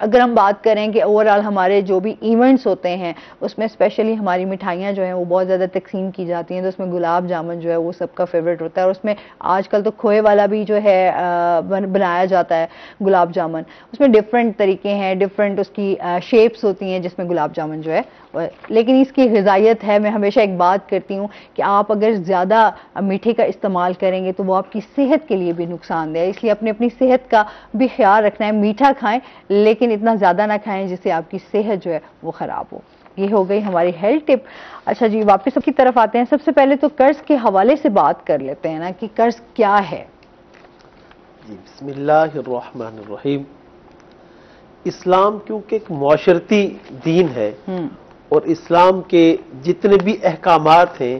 اگر ہم بات کریں کہ اوورآل ہمارے جو بھی ایونٹس ہوتے ہیں اس میں اسپیشلی ہماری مٹھائیاں جو ہیں وہ بہت زیادہ تقسیم کی جاتی ہیں، تو اس میں گلاب جامن جو ہے وہ سب کا فیوریٹ ہوتا ہے، اور اس میں آج کل تو کھوئے والا بھی جو ہے بنایا جاتا ہے گلاب جامن. اس میں ڈفرینٹ طریقے ہیں، ڈفرینٹ اس کی شیپس ہوتی ہیں جس میں گلاب جامن جو ہے، لیکن اس کی غذائیت ہے. میں ہمیشہ ایک بات کرتی ہوں کہ آپ اگر زیادہ میٹھے کا استعمال کریں گے تو وہ آپ کی صحت کے لیے بھی نقصان دہ ہے، اس لیے اپنی صحت کا بھی خیال رکھنا ہے. میٹھا کھائیں لیکن اتنا زیادہ نہ کھائیں جس سے آپ کی صحت جو ہے وہ خراب ہو. یہ ہو گئی ہماری ہیلتھ ٹپ. اچھا جی، واپس کی طرف آتے ہیں. سب سے پہلے تو قرض کے حوالے سے بات کر لیتے ہیں نا کہ قرض کیا ہے. جی بسم اللہ الرحمن الرحیم. اسلام کیونکہ ایک معاشرتی دین ہے اور اسلام کے جتنے بھی احکامات ہیں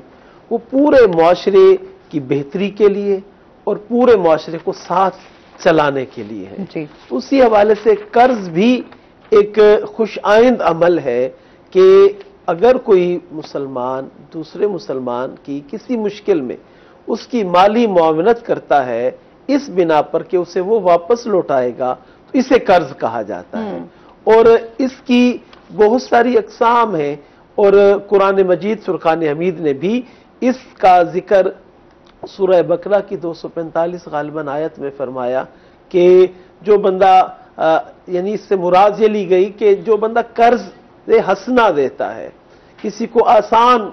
وہ پورے معاشرے کی بہتری کے لیے اور پورے معاشرے کو ساتھ چلانے کے لیے ہے. جی. اسی حوالے سے قرض بھی ایک خوش آئند عمل ہے کہ اگر کوئی مسلمان دوسرے مسلمان کی کسی مشکل میں اس کی مالی معاونت کرتا ہے اس بنا پر کہ اسے وہ واپس لوٹائے گا تو اسے قرض کہا جاتا ہے. اور اس کی بہت ساری اقسام ہیں اور قرآن مجید فرقان حمید نے بھی اس کا ذکر سورہ بقرہ کی 245 غالباً آیت میں فرمایا کہ جو بندہ یعنی اس سے مراد یہ لی گئی کہ جو بندہ قرض حسنہ دیتا ہے، کسی کو آسان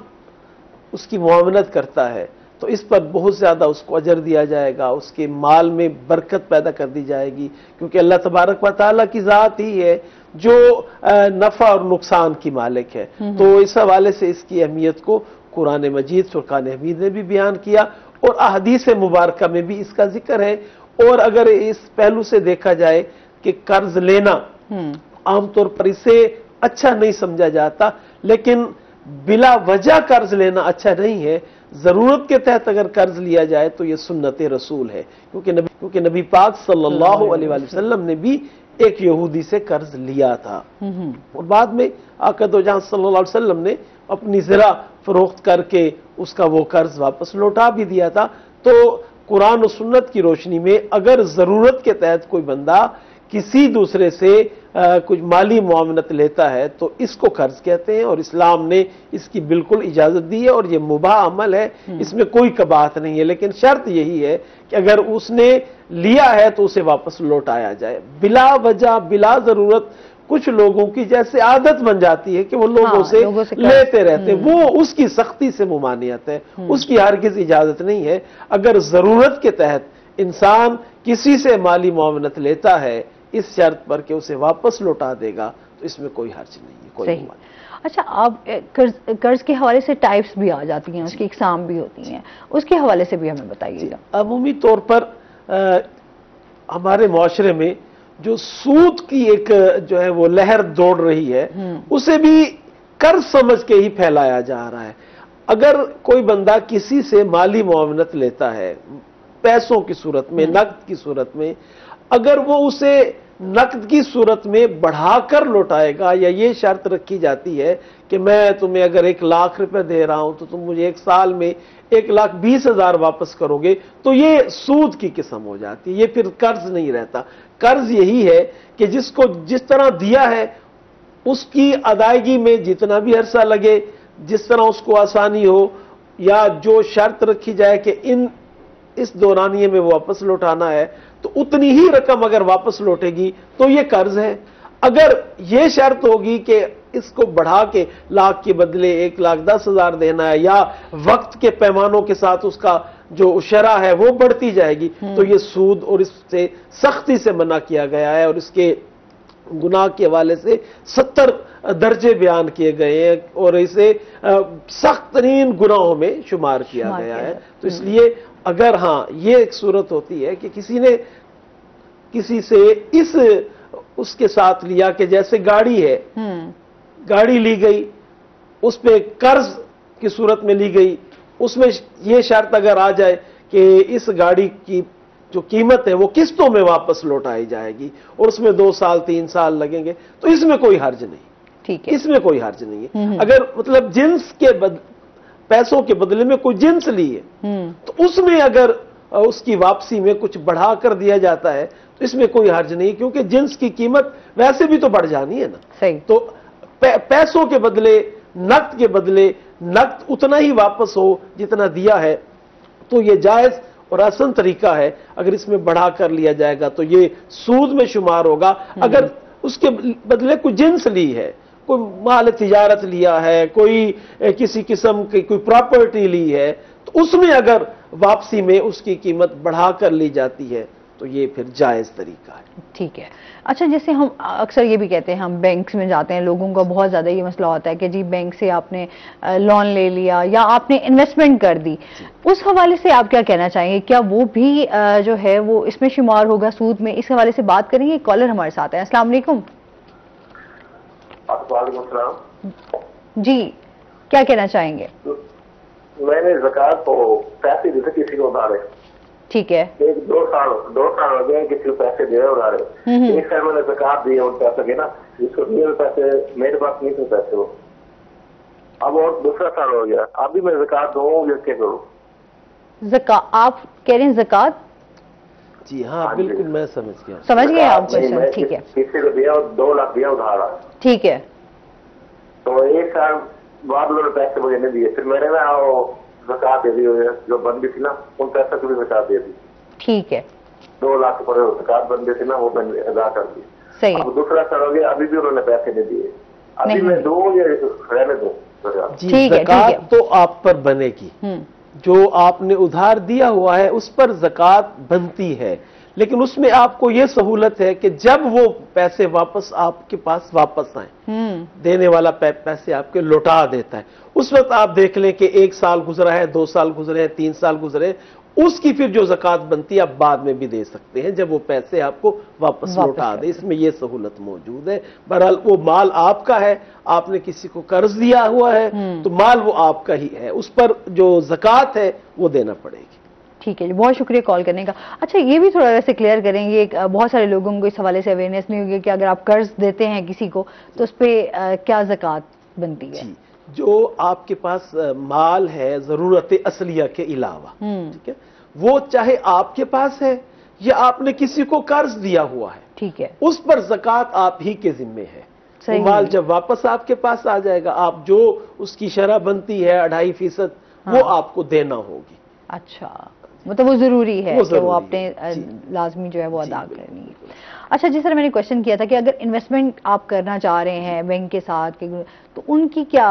اس کی معاونت کرتا ہے تو اس پر بہت زیادہ اس کو اجر دیا جائے گا، اس کے مال میں برکت پیدا کر دی جائے گی، کیونکہ اللہ تبارک و تعالیٰ کی ذات ہی ہے جو نفع اور نقصان کی مالک ہے. تو اس حوالے سے اس کی اہمیت کو قرآن مجید فرقان حمید نے بھی بیان کیا اور احادیث مبارکہ میں بھی اس کا ذکر ہے. اور اگر اس پہلو سے دیکھا جائے کہ قرض لینا عام طور پر اسے اچھا نہیں سمجھا جاتا، لیکن بلا وجہ قرض لینا اچھا نہیں ہے. ضرورت کے تحت اگر قرض لیا جائے تو یہ سنت رسول ہے، کیونکہ نبی پاک صلی اللہ علیہ وآلہ وسلم نے بھی ایک یہودی سے قرض لیا تھا اور بعد میں آقا دو جہاں صلی اللہ علیہ وسلم نے اپنی زرع فروخت کر کے اس کا وہ قرض واپس لوٹا بھی دیا تھا. تو قرآن و سنت کی روشنی میں اگر ضرورت کے تحت کوئی بندہ کسی دوسرے سے کچھ مالی معاونت لیتا ہے تو اس کو قرض کہتے ہیں اور اسلام نے اس کی بالکل اجازت دی ہے اور یہ مباح عمل ہے، اس میں کوئی قباحت نہیں ہے. لیکن شرط یہی ہے کہ اگر اس نے لیا ہے تو اسے واپس لوٹایا جائے. بلا وجہ بلا ضرورت کچھ لوگوں کی جیسے عادت بن جاتی ہے کہ وہ لوگوں سے لیتے رہتے، وہ اس کی سختی سے ممانعت ہے، اس کی ہرگز اجازت نہیں ہے. اگر ضرورت کے تحت انسان کسی سے مالی معاونت لیتا ہے اس شرط پر کہ اسے واپس لوٹا دے گا تو اس میں کوئی حرج نہیں ہے، کوئی صحیح. اچھا، آپ قرض کے حوالے سے ٹائپس بھی آ جاتی ہیں، اس کی اقسام بھی ہوتی ہیں، اس کے حوالے سے بھی ہمیں بتائیے گا. عمومی طور پر ہمارے معاشرے میں جو سود کی ایک جو ہے وہ لہر دوڑ رہی ہے اسے بھی قرض سمجھ کے ہی پھیلایا جا رہا ہے. اگر کوئی بندہ کسی سے مالی معاونت لیتا ہے پیسوں کی صورت میں، نقد کی صورت میں، اگر وہ اسے نقد کی صورت میں بڑھا کر لوٹائے گا یا یہ شرط رکھی جاتی ہے کہ میں تمہیں اگر 1,00,000 روپے دے رہا ہوں تو تم مجھے 1 سال میں 1,20,000 واپس کرو گے تو یہ سود کی قسم ہو جاتی ہے، یہ پھر قرض نہیں رہتا. قرض یہی ہے کہ جس کو جس طرح دیا ہے اس کی ادائیگی میں جتنا بھی عرصہ لگے، جس طرح اس کو آسانی ہو، یا جو شرط رکھی جائے کہ اس دورانیے میں واپس لوٹانا ہے تو اتنی ہی رقم اگر واپس لوٹے گی تو یہ قرض ہے. اگر یہ شرط ہوگی کہ اس کو بڑھا کے 1,00,000 کے بدلے 1,10,000 دینا ہے یا وقت کے پیمانوں کے ساتھ اس کا جو شرح ہے وہ بڑھتی جائے گی تو یہ سود اور اس سے سختی سے منع کیا گیا ہے اور اس کے گناہ کے حوالے سے 70 درجے بیان کیے گئے ہیں اور اسے سخت ترین گناہوں میں شمار کیا گیا ہے. تو اس لیے اگر یہ ایک صورت ہوتی ہے کہ کسی نے کسی سے اس کے ساتھ لیا کہ جیسے گاڑی ہے، گاڑی لی گئی اس پہ قرض کی صورت میں لی گئی، اس میں یہ شرط اگر آ جائے کہ اس گاڑی کی جو قیمت ہے وہ قسطوں میں واپس لوٹائی جائے گی اور اس میں 2 سال 3 سال لگیں گے تو اس میں کوئی حرج نہیں. ٹھیک ہے، اس میں کوئی حرج نہیں ہے. اگر مطلب جنس کے پیسوں کے بدلے میں کوئی جنس لی ہے تو اس میں اگر اس کی واپسی میں کچھ بڑھا کر دیا جاتا ہے تو اس میں کوئی حرج نہیں، کیونکہ جنس کی قیمت ویسے بھی تو بڑھ جانی ہے نا. صحیح. تو پیسوں کے بدلے، نقد کے بدلے نقد اتنا ہی واپس ہو جتنا دیا ہے، تو یہ جائز اور آسان طریقہ ہے. اگر اس میں بڑھا کر لیا جائے گا تو یہ سود میں شمار ہوگا. اگر اس کے بدلے کوئی جنس لی ہے، کوئی مال تجارت لیا ہے، کوئی کسی قسم کی کوئی پراپرٹی لی ہے، تو اس میں اگر واپسی میں اس کی قیمت بڑھا کر لی جاتی ہے تو یہ پھر جائز طریقہ ہے. ٹھیک ہے. اچھا، جیسے ہم اکثر یہ بھی کہتے ہیں، ہم بینکس میں جاتے ہیں، لوگوں کا بہت زیادہ یہ مسئلہ ہوتا ہے کہ جی بینک سے آپ نے لون لے لیا یا آپ نے انویسٹمنٹ کر دی، اس حوالے سے آپ کیا کہنا چاہیں گے؟ کیا وہ بھی جو ہے وہ اس میں شمار ہوگا سود میں؟ اس حوالے سے بات کریں گے. کالر ہمارے ساتھ ہیں. السلام علیکم. وعلیکم السلام جی، کیا کہنا چاہیں گے؟ میں نے زکوٰۃ کو پیسے دیے تھے کسی کو ادھارے. ٹھیک ہے. 2 سال ہو گئے کسی کو پیسے دے ادھارے. ایک سال میں نے زکوٰۃ دی ان پیسے کی نا، جس کو دیے پیسے میرے پاس نہیں تھے پیسے وہ. اب اور دوسرا سال ہو گیا، اب بھی میں زکوٰۃ دوں یا کیا کروں؟ آپ کہہ رہے ہیں زکوٰۃ؟ جی ہاں بالکل، میں سمجھ گیا. سمجھ گئے آپ کوشچن. ٹھیک ہے. کسی کو دیا 2 لاکھ دیا ادھارا. ٹھیک ہے. تو ایک سال بعد انہوں نے پیسے مجھے نہیں دیے، پھر میں نے نا زکوٰۃ دے دی جو بندی تھی نا، ان پیسوں کی بھی زکوٰۃ دے دی. ٹھیک ہے. 2 لاکھ پر زکوٰۃ بندی تھی نا، وہ میں نے ادا کر دی. صحیح. اب دوسرا سال ہو گیا، ابھی بھی انہوں نے پیسے نہیں دیے. ابھی میں دوں یا رہنے دوں؟ جی زکوٰۃ تو آپ پر بنے گی، جو آپ نے ادھار دیا ہوا ہے اس پر زکوٰۃ بنتی ہے، لیکن اس میں آپ کو یہ سہولت ہے کہ جب وہ پیسے واپس آپ کے پاس واپس آئیں، دینے والا پیسے آپ کے لوٹا دیتا ہے، اس وقت آپ دیکھ لیں کہ 1 سال گزرا ہے، 2 سال گزرے ہیں، 3 سال گزرے، اس کی پھر جو زکوٰۃ بنتی ہے آپ بعد میں بھی دے سکتے ہیں جب وہ پیسے آپ کو واپس لوٹا دے. اس میں یہ سہولت موجود ہے. بہرحال وہ مال آپ کا ہے، آپ نے کسی کو قرض دیا ہوا ہے تو مال وہ آپ کا ہی ہے، اس پر جو زکوٰۃ ہے وہ دینا پڑے گی. ٹھیک ہے جی، بہت شکریہ کال کرنے کا. اچھا، یہ بھی تھوڑا ویسے کلیئر کریں گے، بہت سارے لوگوں کو اس حوالے سے اویئرنیس نہیں ہوگی کہ اگر آپ قرض دیتے ہیں کسی کو تو اس پہ کیا زکوٰۃ بنتی ہے؟ جی، جو آپ کے پاس مال ہے ضرورت اصلیہ کے علاوہ، ٹھیک ہے، وہ چاہے آپ کے پاس ہے یا آپ نے کسی کو قرض دیا ہوا ہے، ٹھیک ہے، اس پر زکوٰۃ آپ ہی کے ذمے ہے. وہ مال جب واپس آپ کے پاس آ جائے گا، آپ جو اس کی شرح بنتی ہے 2.5%، وہ آپ کو دینا ہوگی. اچھا، مطلب وہ ضروری ہے کہ وہ آپ نے لازمی جو ہے وہ ادا کرنی ہے. اچھا، جس طرح میں نے کوشچن کیا تھا کہ اگر انویسٹمنٹ آپ کرنا چاہ رہے ہیں بینک کے ساتھ تو ان کی کیا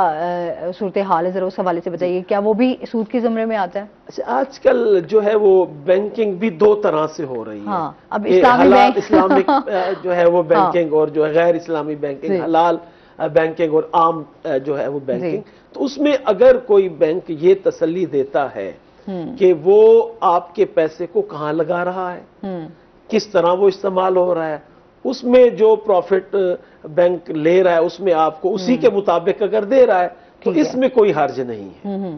صورتحال ہے، ذرا اس حوالے سے بتائیے. کیا وہ بھی سود کے زمرے میں آتا ہے؟ اچھا، آج کل جو ہے وہ بینکنگ بھی 2 طرح سے ہو رہی ہے. اب اسلامک جو ہے وہ بینکنگ اور جو ہے غیر اسلامی بینکنگ، حلال بینکنگ اور عام جو ہے وہ بینکنگ. تو اس میں اگر کوئی بینک یہ تسلی دیتا ہے کہ وہ آپ کے پیسے کو کہاں لگا رہا ہے، کس طرح وہ استعمال ہو رہا ہے، اس میں جو پروفٹ بینک لے رہا ہے اس میں آپ کو اسی کے مطابق اگر دے رہا ہے تو اس میں کوئی حرج نہیں ہے.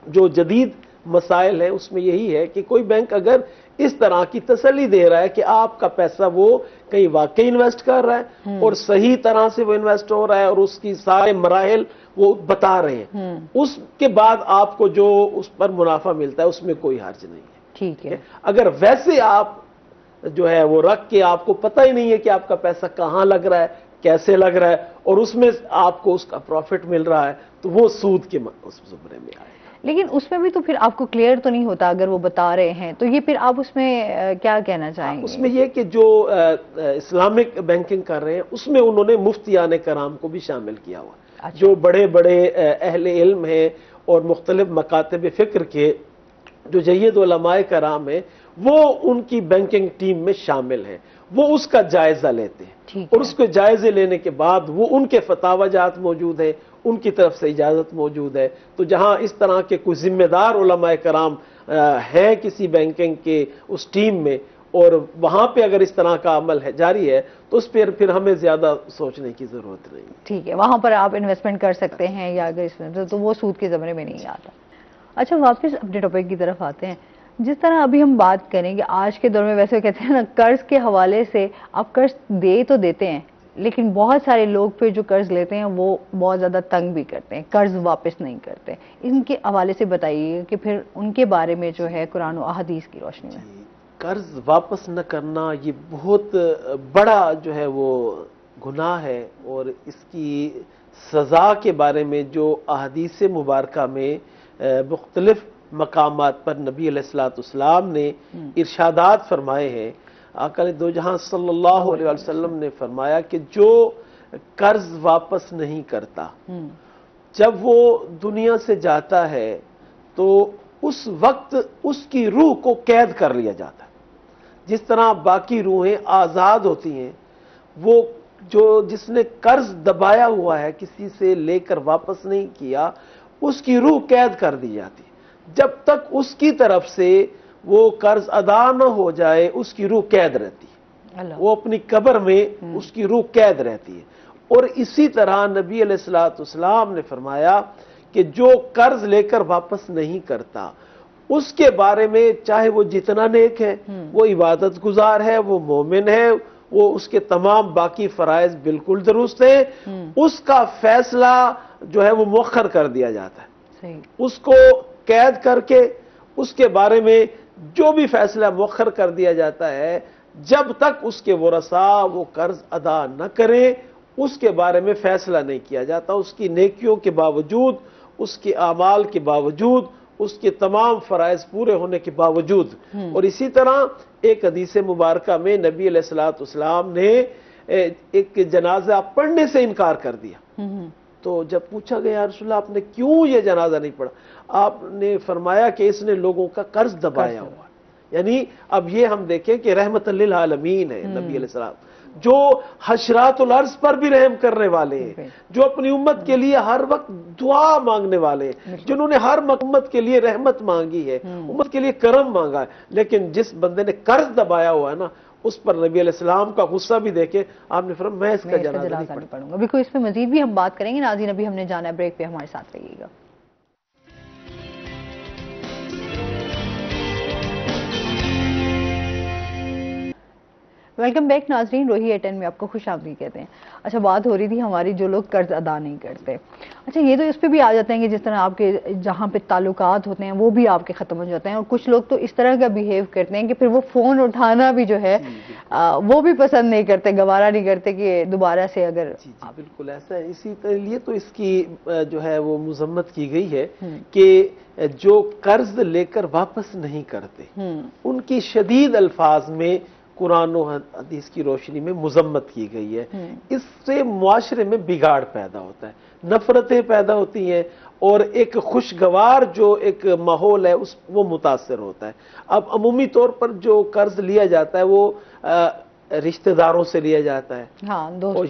جو جدید مسائل ہے اس میں یہی ہے کہ کوئی بینک اگر اس طرح کی تسلی دے رہا ہے کہ آپ کا پیسہ وہ کہیں واقعی انویسٹ کر رہا ہے اور صحیح طرح سے وہ انویسٹ ہو رہا ہے اور اس کی سارے مراحل وہ بتا رہے ہیں، اس کے بعد آپ کو جو اس پر منافع ملتا ہے اس میں کوئی حرج نہیں ہے. ٹھیک ہے. اگر ویسے آپ جو ہے وہ رکھ کے آپ کو پتہ ہی نہیں ہے کہ آپ کا پیسہ کہاں لگ رہا ہے، کیسے لگ رہا ہے، اور اس میں آپ کو اس کا پروفٹ مل رہا ہے، تو وہ سود کے اس زمرے میں آئے. لیکن اس میں بھی تو پھر آپ کو کلیئر تو نہیں ہوتا اگر وہ بتا رہے ہیں، تو یہ پھر آپ اس میں کیا کہنا چاہیں گے؟ اس میں یہ کہ جو اسلامک بینکنگ کر رہے ہیں اس میں انہوں نے مفتیان کرام کو بھی شامل کیا ہوا. اچھا. جو بڑے بڑے اہل علم ہیں اور مختلف مکاتب فکر کے جو جید علماء کرام ہیں وہ ان کی بینکنگ ٹیم میں شامل ہیں، وہ اس کا جائزہ لیتے ہیں اور اس کے جائزے لینے کے بعد وہ ان کے فتاوی جات موجود ہیں، ان کی طرف سے اجازت موجود ہے. تو جہاں اس طرح کے کوئی ذمہ دار علماء کرام ہیں کسی بینکنگ کے اس ٹیم میں اور وہاں پہ اگر اس طرح کا عمل ہے جاری ہے تو اس پر پھر ہمیں زیادہ سوچنے کی ضرورت نہیں. ٹھیک ہے، وہاں پر آپ انویسٹمنٹ کر سکتے ہیں یا اگر اس میں تو وہ سود کے زمرے میں نہیں آتا. اچھا، واپس اپنے ٹاپک کی طرف آتے ہیں. جس طرح ابھی ہم بات کریں کہ آج کے دور میں ویسے کہتے ہیں نا قرض کے حوالے سے آپ قرض دے تو دیتے ہیں لیکن بہت سارے لوگ پھر جو قرض لیتے ہیں وہ بہت زیادہ تنگ بھی کرتے ہیں، قرض واپس نہیں کرتے. ان کے حوالے سے بتائیے کہ پھر ان کے بارے میں جو ہے قرآن و احادیث کی روشنی میں. قرض واپس نہ کرنا یہ بہت بڑا جو ہے وہ گناہ ہے، اور اس کی سزا کے بارے میں جو احادیث مبارکہ میں مختلف مقامات پر نبی علیہ الصلوۃ والسلام نے ارشادات فرمائے ہیں. آقا دو جہاں صلی اللہ علیہ وسلم نے فرمایا کہ جو قرض واپس نہیں کرتا، جب وہ دنیا سے جاتا ہے تو اس وقت اس کی روح کو قید کر لیا جاتا ہے. جس طرح باقی روحیں آزاد ہوتی ہیں، وہ جس نے قرض دبایا ہوا ہے، کسی سے لے کر واپس نہیں کیا، اس کی روح قید کر دی جاتی ہے. جب تک اس کی طرف سے وہ قرض ادا نہ ہو جائے اس کی روح قید رہتی ہے، وہ اپنی قبر میں اس کی روح قید رہتی ہے. اور اسی طرح نبی علیہ الصلوۃ والسلام نے فرمایا کہ جو قرض لے کر واپس نہیں کرتا، اس کے بارے میں چاہے وہ جتنا نیک ہے، وہ عبادت گزار ہے، وہ مومن ہے، وہ اس کے تمام باقی فرائض بالکل درست ہیں، اس کا فیصلہ جو ہے وہ مؤخر کر دیا جاتا ہے. اس کو قید کر کے اس کے بارے میں جو بھی فیصلہ مؤخر کر دیا جاتا ہے، جب تک اس کے ورثاء وہ قرض ادا نہ کریں اس کے بارے میں فیصلہ نہیں کیا جاتا. اس کی نیکیوں کے باوجود، اس کے اعمال کے باوجود، اس کے تمام فرائض پورے ہونے کے باوجود. اور اسی طرح ایک حدیث مبارکہ میں نبی علیہ الصلوۃ والسلام نے ایک جنازہ پڑھنے سے انکار کر دیا. تو جب پوچھا گیا یا رسول اللہ آپ نے کیوں یہ جنازہ نہیں پڑھا، آپ نے فرمایا کہ اس نے لوگوں کا قرض دبایا ہوا. یعنی اب یہ ہم دیکھیں کہ رحمت للعالمین ہے نبی علیہ السلام، جو حشرات الارض پر بھی رحم کرنے والے ہیں، جو اپنی امت کے لیے ہر وقت دعا مانگنے والے ہیں، جنہوں نے ہر امت کے لیے رحمت مانگی ہے، امت کے لیے کرم مانگا ہے. لیکن جس بندے نے قرض دبایا ہوا ہے نا، اس پر نبی علیہ السلام کا غصہ بھی دیکھے، آپ نے فرمایا میں اس کا جنازہ نہیں پڑھوں گا. بالکل، اس پہ مزید بھی ہم بات کریں گے. ناظرین ابھی ہم نے جانا ہے بریک پہ، ہمارے ساتھ رہیے گا. ویلکم بیک ناظرین، روہی ایٹن میں آپ کو خوش آمدید کہتے ہیں. اچھا، بات ہو رہی تھی ہماری جو لوگ قرض ادا نہیں کرتے. اچھا، یہ تو اس پہ بھی آ جاتے ہیں کہ جس طرح آپ کے جہاں پہ تعلقات ہوتے ہیں وہ بھی آپ کے ختم ہو جاتے ہیں، اور کچھ لوگ تو اس طرح کا بیہیو کرتے ہیں کہ پھر وہ فون اٹھانا بھی جو ہے وہ بھی پسند نہیں کرتے، گوارا نہیں کرتے کہ دوبارہ سے اگر. جی بالکل ایسا ہے. اسی لیے تو اس کی جو ہے وہ مذمت کی گئی ہے کہ جو قرض لے کر واپس نہیں کرتے ان کی شدید الفاظ میں قرآن و حدیث کی روشنی میں مذمت کی گئی ہے. اس سے معاشرے میں بگاڑ پیدا ہوتا ہے، نفرتیں پیدا ہوتی ہیں، اور ایک خوشگوار جو ایک ماحول ہے وہ متاثر ہوتا ہے. اب عمومی طور پر جو قرض لیا جاتا ہے وہ رشتہ داروں سے لیا جاتا ہے،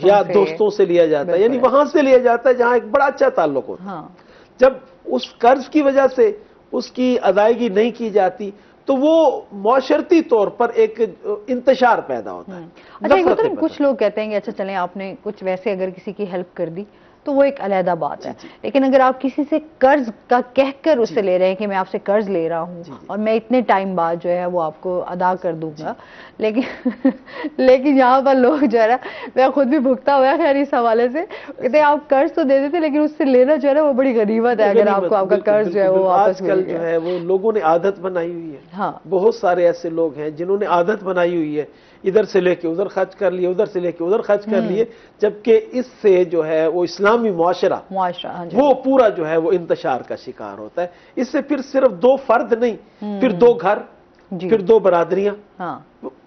یا دوستوں سے لیا جاتا ہے، یعنی وہاں سے لیا جاتا ہے جہاں ایک بڑا اچھا تعلق ہوتا ہے. جب اس قرض کی وجہ سے اس کی ادائیگی نہیں کی جاتی تو وہ معاشرتی طور پر ایک انتشار پیدا ہوتا ہے. اچھا، کچھ لوگ کہتے ہیں کہ اچھا چلیں آپ نے کچھ ویسے اگر کسی کی ہیلپ کر دی تو وہ ایک علیحدہ بات ہے، لیکن اگر آپ کسی سے قرض کا کہہ کر اس سے لے رہے ہیں کہ میں آپ سے قرض لے رہا ہوں اور میں اتنے ٹائم بعد جو ہے وہ آپ کو ادا کر دوں گا، لیکن یہاں پر لوگ جو ہے نا، میں خود بھی بھگتا ہوا خیر اس حوالے سے، کہتے ہیں آپ قرض تو دے دیتے لیکن اس سے لینا جو ہے نا وہ بڑی غنیمت ہے اگر آپ کو آپ کا قرض جو ہے وہ واپس مل گیا. جو ہے وہ لوگوں نے عادت بنائی ہوئی ہے. بہت سارے ایسے لوگ ہیں جنہوں نے عادت بنائی ہوئی ہے، ادھر سے لے کے ادھر خرچ کر لیے، ادھر سے لے کے ادھر خرچ کر لیے، جبکہ اس سے جو ہے وہ اسلامی معاشرہ وہ پورا جو ہے وہ انتشار کا شکار ہوتا ہے. اس سے پھر صرف دو فرد نہیں، پھر دو گھر، پھر دو برادریاں،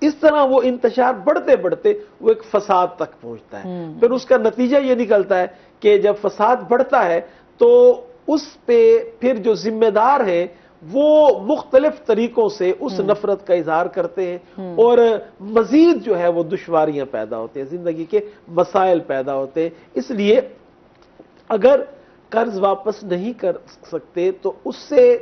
اس طرح وہ انتشار بڑھتے بڑھتے وہ ایک فساد تک پہنچتا ہے. پھر اس کا نتیجہ یہ نکلتا ہے کہ جب فساد بڑھتا ہے تو اس پہ پھر جو ذمہ دار ہیں وہ مختلف طریقوں سے اس نفرت کا اظہار کرتے ہیں، اور مزید جو ہے وہ دشواریاں پیدا ہوتے ہیں، زندگی کے مسائل پیدا ہوتے ہیں. اس لیے اگر قرض واپس نہیں کر سکتے تو اس سے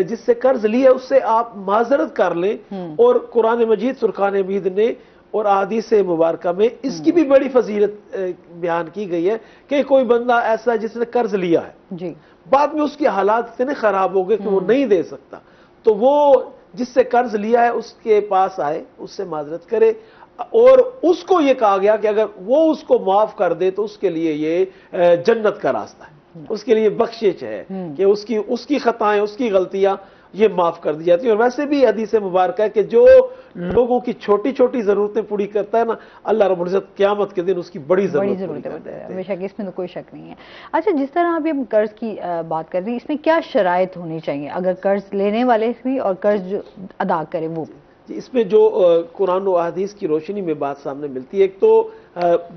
جس سے قرض لیا اس سے آپ معذرت کر لیں. اور قرآن مجید فرقان حمید نے اور احادیث مبارکہ میں اس کی بھی بڑی فضیلت بیان کی گئی ہے کہ کوئی بندہ ایسا جس نے قرض لیا ہے، بعد میں اس کے حالات اتنے خراب ہو گئے کہ وہ نہیں دے سکتا، تو وہ جس سے قرض لیا ہے اس کے پاس آئے، اس سے معذرت کرے، اور اس کو یہ کہا گیا کہ اگر وہ اس کو معاف کر دے تو اس کے لیے یہ جنت کا راستہ ہے. اس کے لیے بخشش ہے کہ اس کی خطائیں، اس کی غلطیاں یہ معاف کر دی جاتی ہیں. اور ویسے بھی حدیث مبارکہ ہے کہ جو لوگوں کی چھوٹی چھوٹی ضرورتیں پوری کرتا ہے نا، اللہ رب العزت قیامت کے دن اس کی بڑی ضرورت ہے. بے شک اس میں تو کوئی شک نہیں ہے. اچھا، جس طرح ابھی ہم قرض کی بات کر رہے ہیں، اس میں کیا شرائط ہونی چاہیے اگر قرض لینے والے بھی اور قرض جو ادا کرے وہ؟ اس میں جو قرآن و احادیث کی روشنی میں بات سامنے ملتی ہے، ایک تو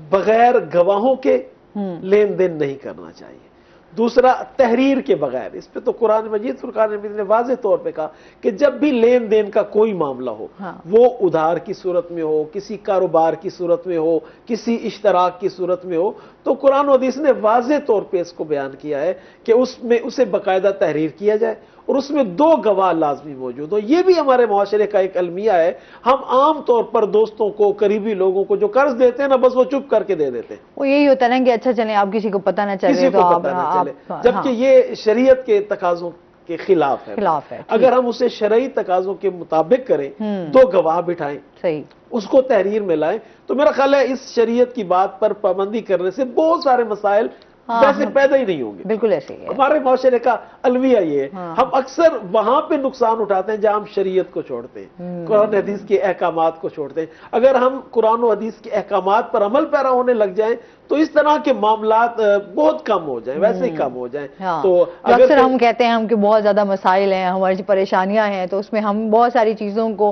بغیر گواہوں کے لین دین نہیں کرنا چاہیے. دوسرا، تحریر کے بغیر. اس پہ تو قرآن مجید فرقان حمید نے واضح طور پہ کہا کہ جب بھی لین دین کا کوئی معاملہ ہو، وہ ادھار کی صورت میں ہو، کسی کاروبار کی صورت میں ہو، کسی اشتراک کی صورت میں ہو، تو قرآن و حدیث نے واضح طور پہ اس کو بیان کیا ہے کہ اس میں اسے باقاعدہ تحریر کیا جائے اور اس میں 2 گواہ لازمی موجود ہو. یہ بھی ہمارے معاشرے کا ایک المیہ ہے. ہم عام طور پر دوستوں کو، قریبی لوگوں کو جو قرض دیتے ہیں نا، بس وہ چپ کر کے دے دیتے ہیں. وہ یہی ہوتا ہے نا کہ اچھا چلیں، آپ کسی کو پتہ نہ چلے، کسی کو پتہ نہ چلے، جبکہ یہ شریعت کے تقاضوں کے خلاف ہے. اگر ہم اسے شرعی تقاضوں کے مطابق کریں، 2 گواہ بٹھائیں، صحیح، اس کو تحریر میں لائیں، تو میرا خیال ہے اس شریعت کی بات پر پابندی کرنے سے بہت سارے مسائل ویسے پیدا ہی نہیں ہوں گے. بالکل ایسے ہی ہے. ہمارے معاشرے کا الویہ یہ ہے. ہم اکثر وہاں پہ نقصان اٹھاتے ہیں جہاں ہم شریعت کو چھوڑتے ہیں، قرآن حدیث کے احکامات کو چھوڑتے ہیں. اگر ہم قرآن و حدیث کے احکامات پر عمل پیرا ہونے لگ جائیں تو اس طرح کے معاملات بہت کم ہو جائیں، ویسے ہی کم ہو جائیں. تو اکثر ہم کہتے ہیں ہم کہ بہت زیادہ مسائل ہیں، ہماری پریشانیاں ہیں، تو اس میں ہم بہت ساری چیزوں کو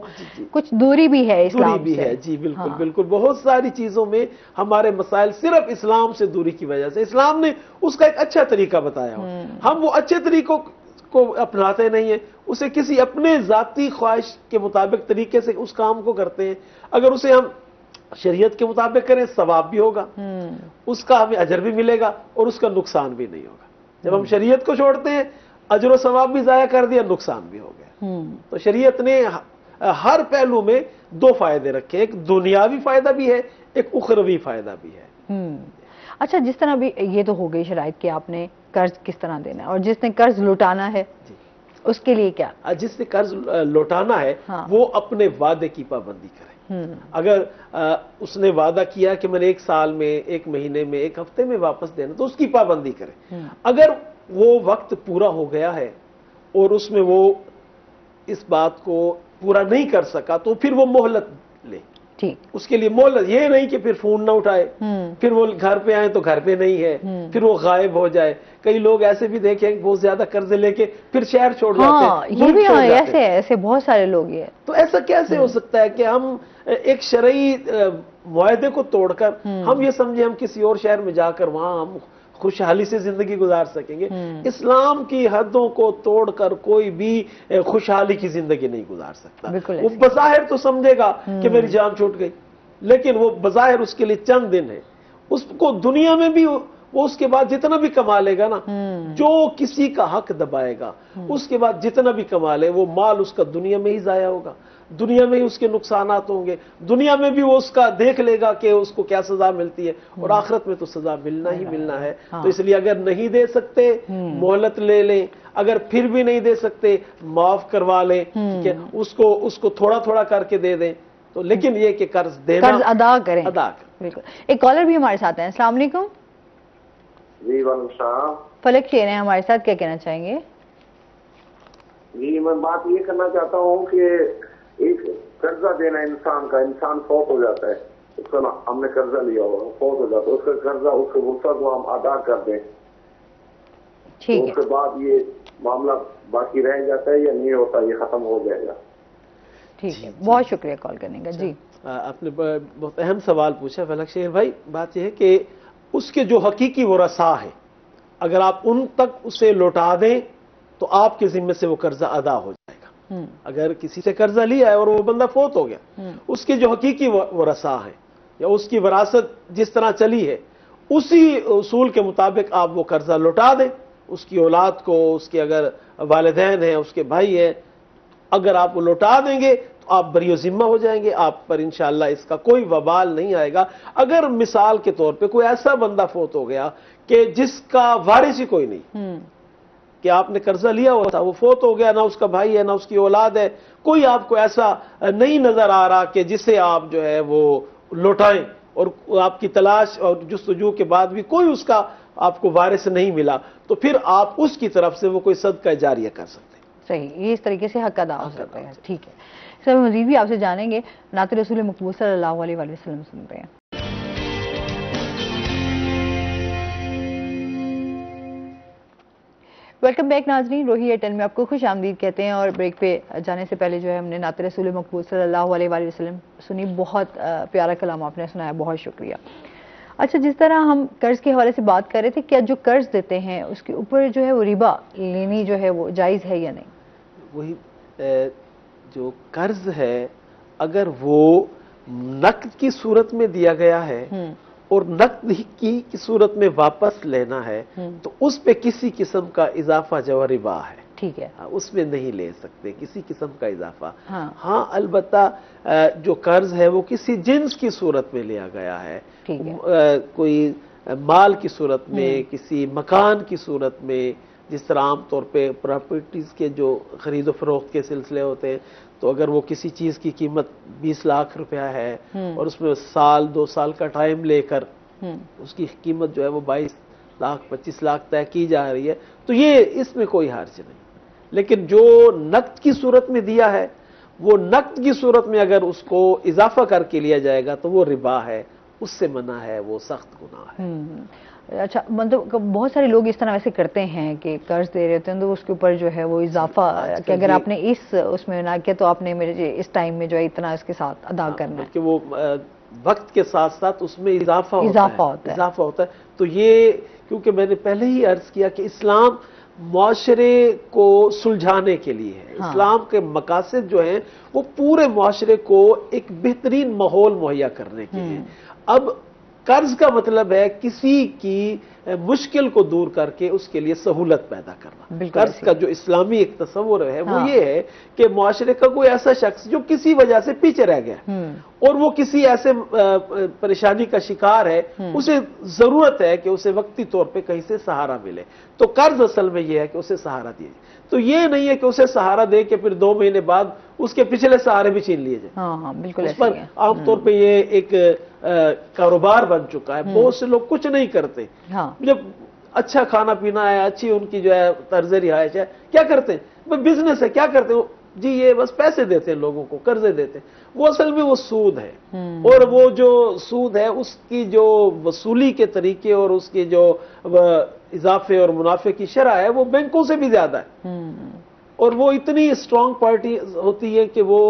کچھ دوری بھی ہے اسلام بھی ہے. جی بالکل بالکل، بہت ساری چیزوں میں ہمارے مسائل صرف اسلام سے دوری کی وجہ سے. اسلام نے اس کا ایک اچھا طریقہ بتایا ہو، ہم وہ اچھے طریقوں کو اپناتے نہیں ہیں، اسے کسی اپنے ذاتی خواہش کے مطابق طریقے سے اس کام کو کرتے ہیں. اگر اسے ہم شریعت کے مطابق کریں، ثواب بھی ہوگا، اس کا ہمیں اجر بھی ملے گا اور اس کا نقصان بھی نہیں ہوگا. جب ہم شریعت کو چھوڑتے ہیں، اجر و ثواب بھی ضائع کر دیا، نقصان بھی ہو گیا. تو شریعت نے ہر پہلو میں 2 فائدے رکھے، ایک دنیاوی فائدہ بھی ہے، ایک اخروی فائدہ بھی ہے. اچھا، جس طرح بھی یہ تو ہو گئی شرائط کہ آپ نے قرض کس طرح دینا ہے، اور جس نے قرض لوٹانا ہے اس کے لیے کیا؟ جس نے قرض لوٹانا ہے وہ اپنے وعدے کی پابندی کرے. اگر اس نے وعدہ کیا کہ میں نے 1 سال میں، 1 مہینے میں، 1 ہفتے میں واپس دینا، تو اس کی پابندی کرے. اگر وہ وقت پورا ہو گیا ہے اور اس میں وہ اس بات کو پورا نہیں کر سکا تو پھر وہ مہلت لے. ٹھیک، اس کے لیے مہلت، یہ نہیں کہ پھر فون نہ اٹھائے، پھر وہ گھر پہ آئے تو گھر پہ نہیں ہے، پھر وہ غائب ہو جائے. کئی لوگ ایسے بھی دیکھیں بہت زیادہ قرضے لے کے پھر شہر چھوڑ جاتے ہیں. یہ بھی ایسے بہت سارے لوگ ہیں. تو ایسا کیسے ہو سکتا ہے کہ ہم ایک شرعی معاہدے کو توڑ کر ہم یہ سمجھیں ہم کسی اور شہر میں جا کر وہاں ہم خوشحالی سے زندگی گزار سکیں گے؟ اسلام کی حدوں کو توڑ کر کوئی بھی خوشحالی کی زندگی نہیں گزار سکتا. وہ بظاہر تو سمجھے گا کہ میری جان چھوٹ گئی، لیکن وہ بظاہر اس کے لیے چند دن ہے. اس کو دنیا میں بھی وہ اس کے بعد جتنا بھی کما لے گا نا، جو کسی کا حق دبائے گا، اس کے بعد جتنا بھی کما لے وہ مال اس کا دنیا میں ہی ضائع ہوگا، دنیا میں ہی اس کے نقصانات ہوں گے، دنیا میں بھی وہ اس کا دیکھ لے گا کہ اس کو کیا سزا ملتی ہے، اور آخرت میں تو سزا ملنا ہی ملنا ہے. تو اس لیے اگر نہیں دے سکتے مہلت لے لیں، اگر پھر بھی نہیں دے سکتے معاف کروا لیں، ٹھیک ہے، اس کو تھوڑا تھوڑا کر کے دے دیں. تو لیکن یہ کہ قرض دینا، قرض ادا کریں. بالکل. ایک کالر بھی ہمارے ساتھ ہیں. السلام علیکم. جی وعلیکم السلام. فلک شیر ہیں ہمارے ساتھ، کیا کہنا چاہیں گے؟ جی میں بات یہ کرنا چاہتا ہوں کہ ایک قرضہ دینا انسان فوت ہو جاتا ہے، اس کا ہم نے قرضہ لیا ہوا، فوت ہو جاتا ہے، اس کا قرضہ اس کے ورثہ کو ہم ادا کر دیں، اس کے بعد یہ معاملہ باقی رہ جاتا ہے یا نہیں ہوتا، یہ ختم ہو جائے گا؟ ٹھیک ہے، بہت شکریہ کال کرنے کا. جی آپ نے بہت اہم سوال پوچھا فلک شیر بھائی. بات یہ ہے کہ اس کے جو حقیقی ورثاء ہیں، اگر آپ ان تک اسے لوٹا دیں تو آپ کے ذمے سے وہ قرضہ ادا ہو جائے گا. اگر کسی سے قرضہ لیا ہے اور وہ بندہ فوت ہو گیا، اس کے جو حقیقی ورثاء ہیں یا اس کی وراثت جس طرح چلی ہے اسی اصول کے مطابق آپ وہ قرضہ لوٹا دیں. اس کی اولاد کو، اس کے اگر والدین ہیں، اس کے بھائی ہیں، اگر آپ وہ لوٹا دیں گے تو آپ بری و ذمہ ہو جائیں گے، آپ پر انشاءاللہ اس کا کوئی وبال نہیں آئے گا. اگر مثال کے طور پہ کوئی ایسا بندہ فوت ہو گیا کہ جس کا وارث ہی کوئی نہیں، کہ آپ نے قرضہ لیا ہوا تھا، وہ فوت ہو گیا، نہ اس کا بھائی ہے نہ اس کی اولاد ہے، کوئی آپ کو ایسا نہیں نظر آ رہا کہ جسے آپ جو ہے وہ لوٹائیں، اور آپ کی تلاش اور جستجو کے بعد بھی کوئی اس کا آپ کو وارث نہیں ملا تو پھر آپ اس کی طرف سے وہ کوئی صدقہ جاریہ کر سکتے ہیں. صحیح، یہ اس طریقے سے حق ادا ہو سکتا ہے. ٹھیک ہے سر، مزید بھی آپ سے جانیں گے. نعت رسول مقبول صلی اللہ علیہ وآلہ وسلم سنتے ہیں. ویلکم بیک ناظرین، روہی ایئر 10 میں آپ کو خوش آمدید کہتے ہیں. اور بریک پہ جانے سے پہلے جو ہے ہم نے نعت رسول مقبول صلی اللہ علیہ وآلہ وسلم سنی. بہت پیارا کلام آپ نے سنایا، بہت شکریہ. اچھا، جس طرح ہم قرض کے حوالے سے بات کر رہے تھے، کیا جو قرض دیتے ہیں اس کے اوپر جو ہے وہ ربا لینی جو ہے وہ جائز ہے یا نہیں؟ وہی جو قرض ہے اگر وہ نقد کی صورت میں دیا گیا ہے اور نقد کی صورت میں واپس لینا ہے تو اس پہ کسی قسم کا اضافہ جو ربا ہے. ٹھیک ہے، اس میں نہیں لے سکتے کسی قسم کا اضافہ. ہاں البتہ جو قرض ہے وہ کسی جنس کی صورت میں لیا گیا ہے، کوئی مال کی صورت میں، کسی مکان کی صورت میں، جس طرح عام طور پہ پراپرٹیز کے جو خرید و فروخت کے سلسلے ہوتے ہیں تو اگر وہ کسی چیز کی قیمت 20 لاکھ روپیہ ہے اور اس میں سال 2 سال کا ٹائم لے کر اس کی قیمت جو ہے وہ 22 لاکھ 25 لاکھ طے کی جا رہی ہے تو یہ اس میں کوئی حرج نہیں. لیکن جو نقد کی صورت میں دیا ہے وہ نقد کی صورت میں اگر اس کو اضافہ کر کے لیا جائے گا تو وہ ربا ہے، اس سے منع ہے، وہ سخت گناہ ہے. اچھا، مطلب بہت سارے لوگ اس طرح ویسے کرتے ہیں کہ قرض دے رہے ہوتے ہیں تو اس کے اوپر جو ہے وہ اضافہ کہ اگر آپ نے اس میں نہ کیا تو آپ نے میرے اس ٹائم میں جو ہے اتنا اس کے ساتھ ادا کرنا ہے. کہ وہ وقت کے ساتھ ساتھ اس میں اضافہ ہوتا ہے. تو یہ کیونکہ میں نے پہلے ہی عرض کیا کہ اسلام معاشرے کو سلجھانے کے لیے ہے. اسلام کے مقاصد جو ہیں وہ پورے معاشرے کو ایک بہترین ماحول مہیا کرنے کے لیے. اب قرض کا مطلب ہے کسی کی مشکل کو دور کر کے اس کے لیے سہولت پیدا کرنا. قرض کا جو اسلامی ایک تصور ہے وہ یہ ہے کہ معاشرے کا کوئی ایسا شخص جو کسی وجہ سے پیچھے رہ گیا اور وہ کسی ایسے پریشانی کا شکار ہے، اسے ضرورت ہے کہ اسے وقتی طور پہ کہیں سے سہارا ملے. تو قرض اصل میں یہ ہے کہ اسے سہارا دیے. تو یہ نہیں ہے کہ اسے سہارا دے کہ پھر 2 مہینے بعد اس کے پچھلے سہارے بھی چھین لیے جائیں. بالکل اس پر عام طور پہ یہ ایک کاروبار بن چکا ہے. بہت سے لوگ کچھ نہیں کرتے، جب اچھا کھانا پینا ہے، اچھی ان کی جو ہے طرز رہائش ہے، کیا کرتے ہیں؟ بزنس ہے، کیا کرتے ہیں جی؟ یہ بس پیسے دیتے ہیں لوگوں کو، قرضے دیتے ہیں. وہ اصل میں وہ سود ہے. اور وہ جو سود ہے اس کی جو وصولی کے طریقے اور اس کی جو اضافے اور منافع کی شرح ہے وہ بینکوں سے بھی زیادہ ہے. اور وہ اتنی اسٹرانگ پارٹی ہوتی ہے کہ وہ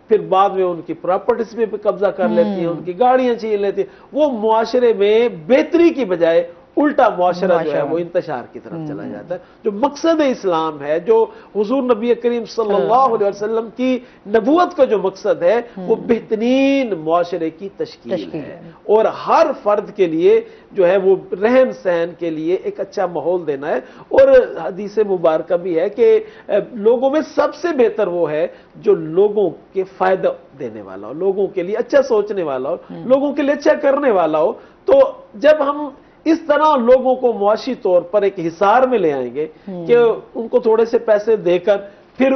پھر بعد میں ان کی پراپرٹیز پہ قبضہ کر لیتی ہیں، ان کی گاڑیاں چھین لیتی ہیں. وہ معاشرے میں بہتری کی بجائے الٹا معاشرہ جو ہے وہ انتشار کی طرف چلا جاتا ہے. جو مقصد اسلام ہے، جو حضور نبی کریم صلی اللہ علیہ وسلم کی نبوت کا جو مقصد ہے وہ بہترین معاشرے کی تشکیل ہے اور ہر فرد کے لیے جو ہے وہ رہن سہن کے لیے ایک اچھا ماحول دینا ہے. اور حدیث مبارکہ بھی ہے کہ لوگوں میں سب سے بہتر وہ ہے جو لوگوں کے فائدہ دینے والا ہو، لوگوں کے لیے اچھا سوچنے والا ہو، لوگوں کے لیے اچھا کرنے والا ہو. تو جب ہم اس طرح لوگوں کو معاشی طور پر ایک حصار میں لے آئیں گے کہ ان کو تھوڑے سے پیسے دے کر پھر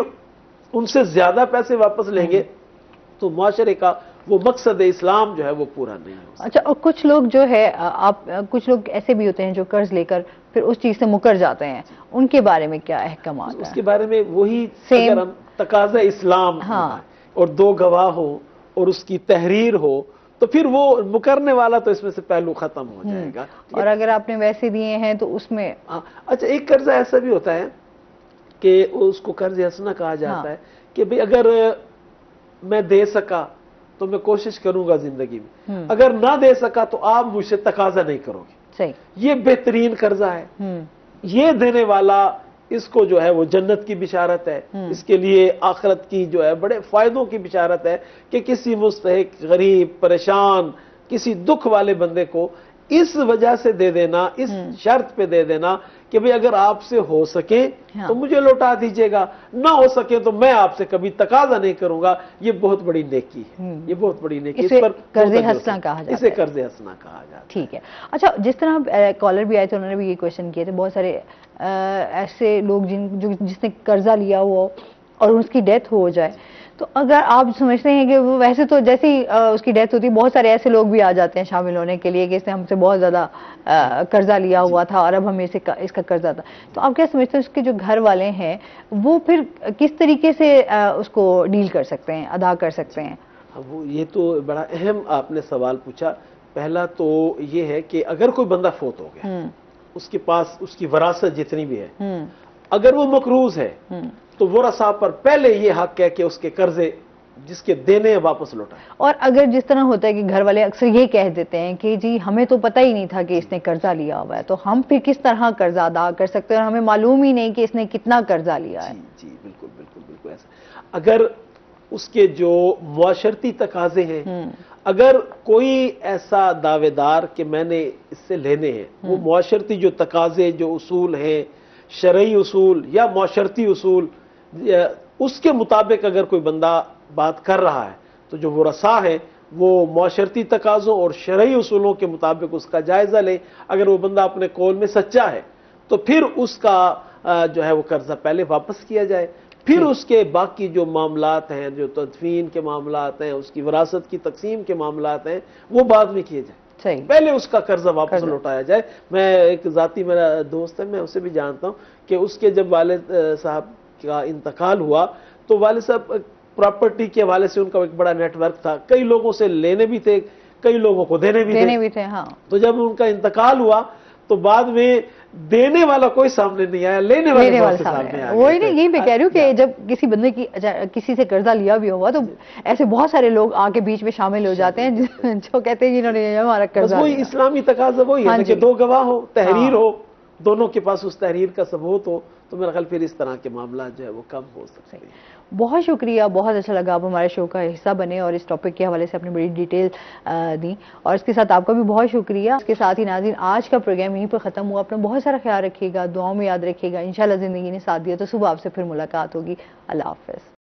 ان سے زیادہ پیسے واپس لیں گے تو معاشرے کا وہ مقصد اسلام جو ہے وہ پورا نہیں ہو سکتا. اچھا، اور کچھ لوگ جو ہے کچھ لوگ ایسے بھی ہوتے ہیں جو قرض لے کر پھر اس چیز سے مکر جاتے ہیں، ان کے بارے میں کیا احکامات ہیں؟ اس کے بارے میں وہی اگر ہم تقاضا اسلام اور 2 گواہ ہو اور اس کی تحریر ہو تو پھر وہ مکرنے والا تو اس میں سے پہلو ختم ہو جائے گا. اور اگر آپ نے ویسے دیے ہیں تو اس میں اچھا ایک قرضہ ایسا بھی ہوتا ہے کہ اس کو قرض حسنہ کہا جاتا ہے کہ بھئی اگر میں دے سکا تو میں کوشش کروں گا زندگی میں، اگر نہ دے سکا تو آپ مجھ سے تقاضا نہیں کرو گے. صحیح، یہ بہترین قرضہ ہے. یہ دینے والا اس کو جو ہے وہ جنت کی بشارت ہے، اس کے لیے آخرت کی جو ہے بڑے فائدوں کی بشارت ہے کہ کسی مستحق غریب پریشان کسی دکھ والے بندے کو اس وجہ سے دے دینا، اس شرط پہ دے دینا کہ بھئی اگر آپ سے ہو سکے تو مجھے لوٹا دیجئے گا، نہ ہو سکے تو میں آپ سے کبھی تقاضا نہیں کروں گا. یہ بہت بڑی نیکی ہے، یہ بہت بڑی نیکی. اس پر قرض حسنہ کہا جاتا ہے. اسے قرض حسنہ کہا جاتا ہے. ٹھیک ہے. اچھا، جس طرح کالر بھی آئے تھے انہوں نے بھی یہ کویشچن کیے تھے، بہت سارے ایسے لوگ جس نے قرضہ لیا ہو اور اس کی ڈیتھ ہو جائے، تو اگر آپ سمجھتے ہیں کہ وہ ویسے تو جیسے ہی اس کی ڈیتھ ہوتی ہے بہت سارے ایسے لوگ بھی آ جاتے ہیں شامل ہونے کے لیے کہ اس نے ہم سے بہت زیادہ قرضہ لیا ہوا تھا اور اب ہمیں اس کا قرضہ تھا، تو آپ کیا سمجھتے ہیں اس کے جو گھر والے ہیں وہ پھر کس طریقے سے اس کو ڈیل کر سکتے ہیں، ادا کر سکتے ہیں؟ وہ یہ تو بڑا اہم آپ نے سوال پوچھا. پہلا تو یہ ہے کہ اگر کوئی بندہ فوت ہو گیا، اس کے پاس اس کی وراثت جتنی بھی ہے، اگر وہ مقروض ہے تو ورثاء پر پہلے یہ حق ہے کہ اس کے قرضے جس کے دینے ہیں واپس لوٹائیں. اور اگر جس طرح ہوتا ہے کہ گھر والے اکثر یہ کہہ دیتے ہیں کہ جی ہمیں تو پتہ ہی نہیں تھا کہ اس نے قرضہ لیا ہوا ہے، تو ہم پھر کس طرح قرضہ ادا کر سکتے ہیں اور ہمیں معلوم ہی نہیں کہ اس نے کتنا قرضہ لیا ہے؟ جی بالکل بالکل بالکل ایسا. اگر اس کے جو معاشرتی تقاضے ہیں، اگر کوئی ایسا دعوے دار کہ میں نے اس سے لینے ہیں، وہ معاشرتی جو تقاضے، جو اصول ہیں، شرعی اصول یا معاشرتی اصول، اس کے مطابق اگر کوئی بندہ بات کر رہا ہے تو جو ورثاء ہیں وہ معاشرتی تقاضوں اور شرعی اصولوں کے مطابق اس کا جائزہ لیں. اگر وہ بندہ اپنے قول میں سچا ہے تو پھر اس کا جو ہے وہ قرضہ پہلے واپس کیا جائے، پھر اس کے باقی جو معاملات ہیں، جو تدفین کے معاملات ہیں، اس کی وراثت کی تقسیم کے معاملات ہیں، وہ بعد میں کیے جائیں. پہلے اس کا قرضہ واپس لوٹایا جائے. میں ایک ذاتی میرا دوست ہے، میں اسے بھی جانتا ہوں کہ اس کے جب والد صاحب کا انتقال ہوا تو والد صاحب پراپرٹی کے حوالے سے ان کا ایک بڑا نیٹ ورک تھا، کئی لوگوں سے لینے بھی تھے، کئی لوگوں کو دینے بھی تھے. تو جب ان کا انتقال ہوا تو بعد میں دینے والا کوئی سامنے نہیں آیا، لینے والے سامنے آیا. وہی نہیں، یہی میں کہہ رہی ہوں کہ جب کسی بندے کی کسی سے قرضہ لیا بھی ہوا تو ایسے بہت سارے لوگ آ کے بیچ میں شامل ہو جاتے ہیں جو کہتے ہیں کہ انہوں نے ہمارا قرضہ. وہی اسلامی تقاضا وہی ہے کہ دو گواہ ہو، تحریر ہو، دونوں کے پاس اس تحریر کا ثبوت ہو، تو میرا خیال پھر اس طرح کے معاملات جو ہے وہ کم ہو سکتے ہیں. بہت شکریہ، بہت اچھا لگا آپ ہمارے شو کا حصہ بنے اور اس ٹاپک کے حوالے سے اپنی بڑی ڈیٹیل دی، اور اس کے ساتھ آپ کا بھی بہت شکریہ. اس کے ساتھ ہی ناظرین آج کا پروگرام یہیں پر ختم ہوا. اپنا بہت سارا خیال رکھیے گا، دعاؤں میں یاد رکھیے گا. انشاءاللہ زندگی نے ساتھ دیا تو صبح آپ سے پھر ملاقات ہوگی. اللہ حافظ.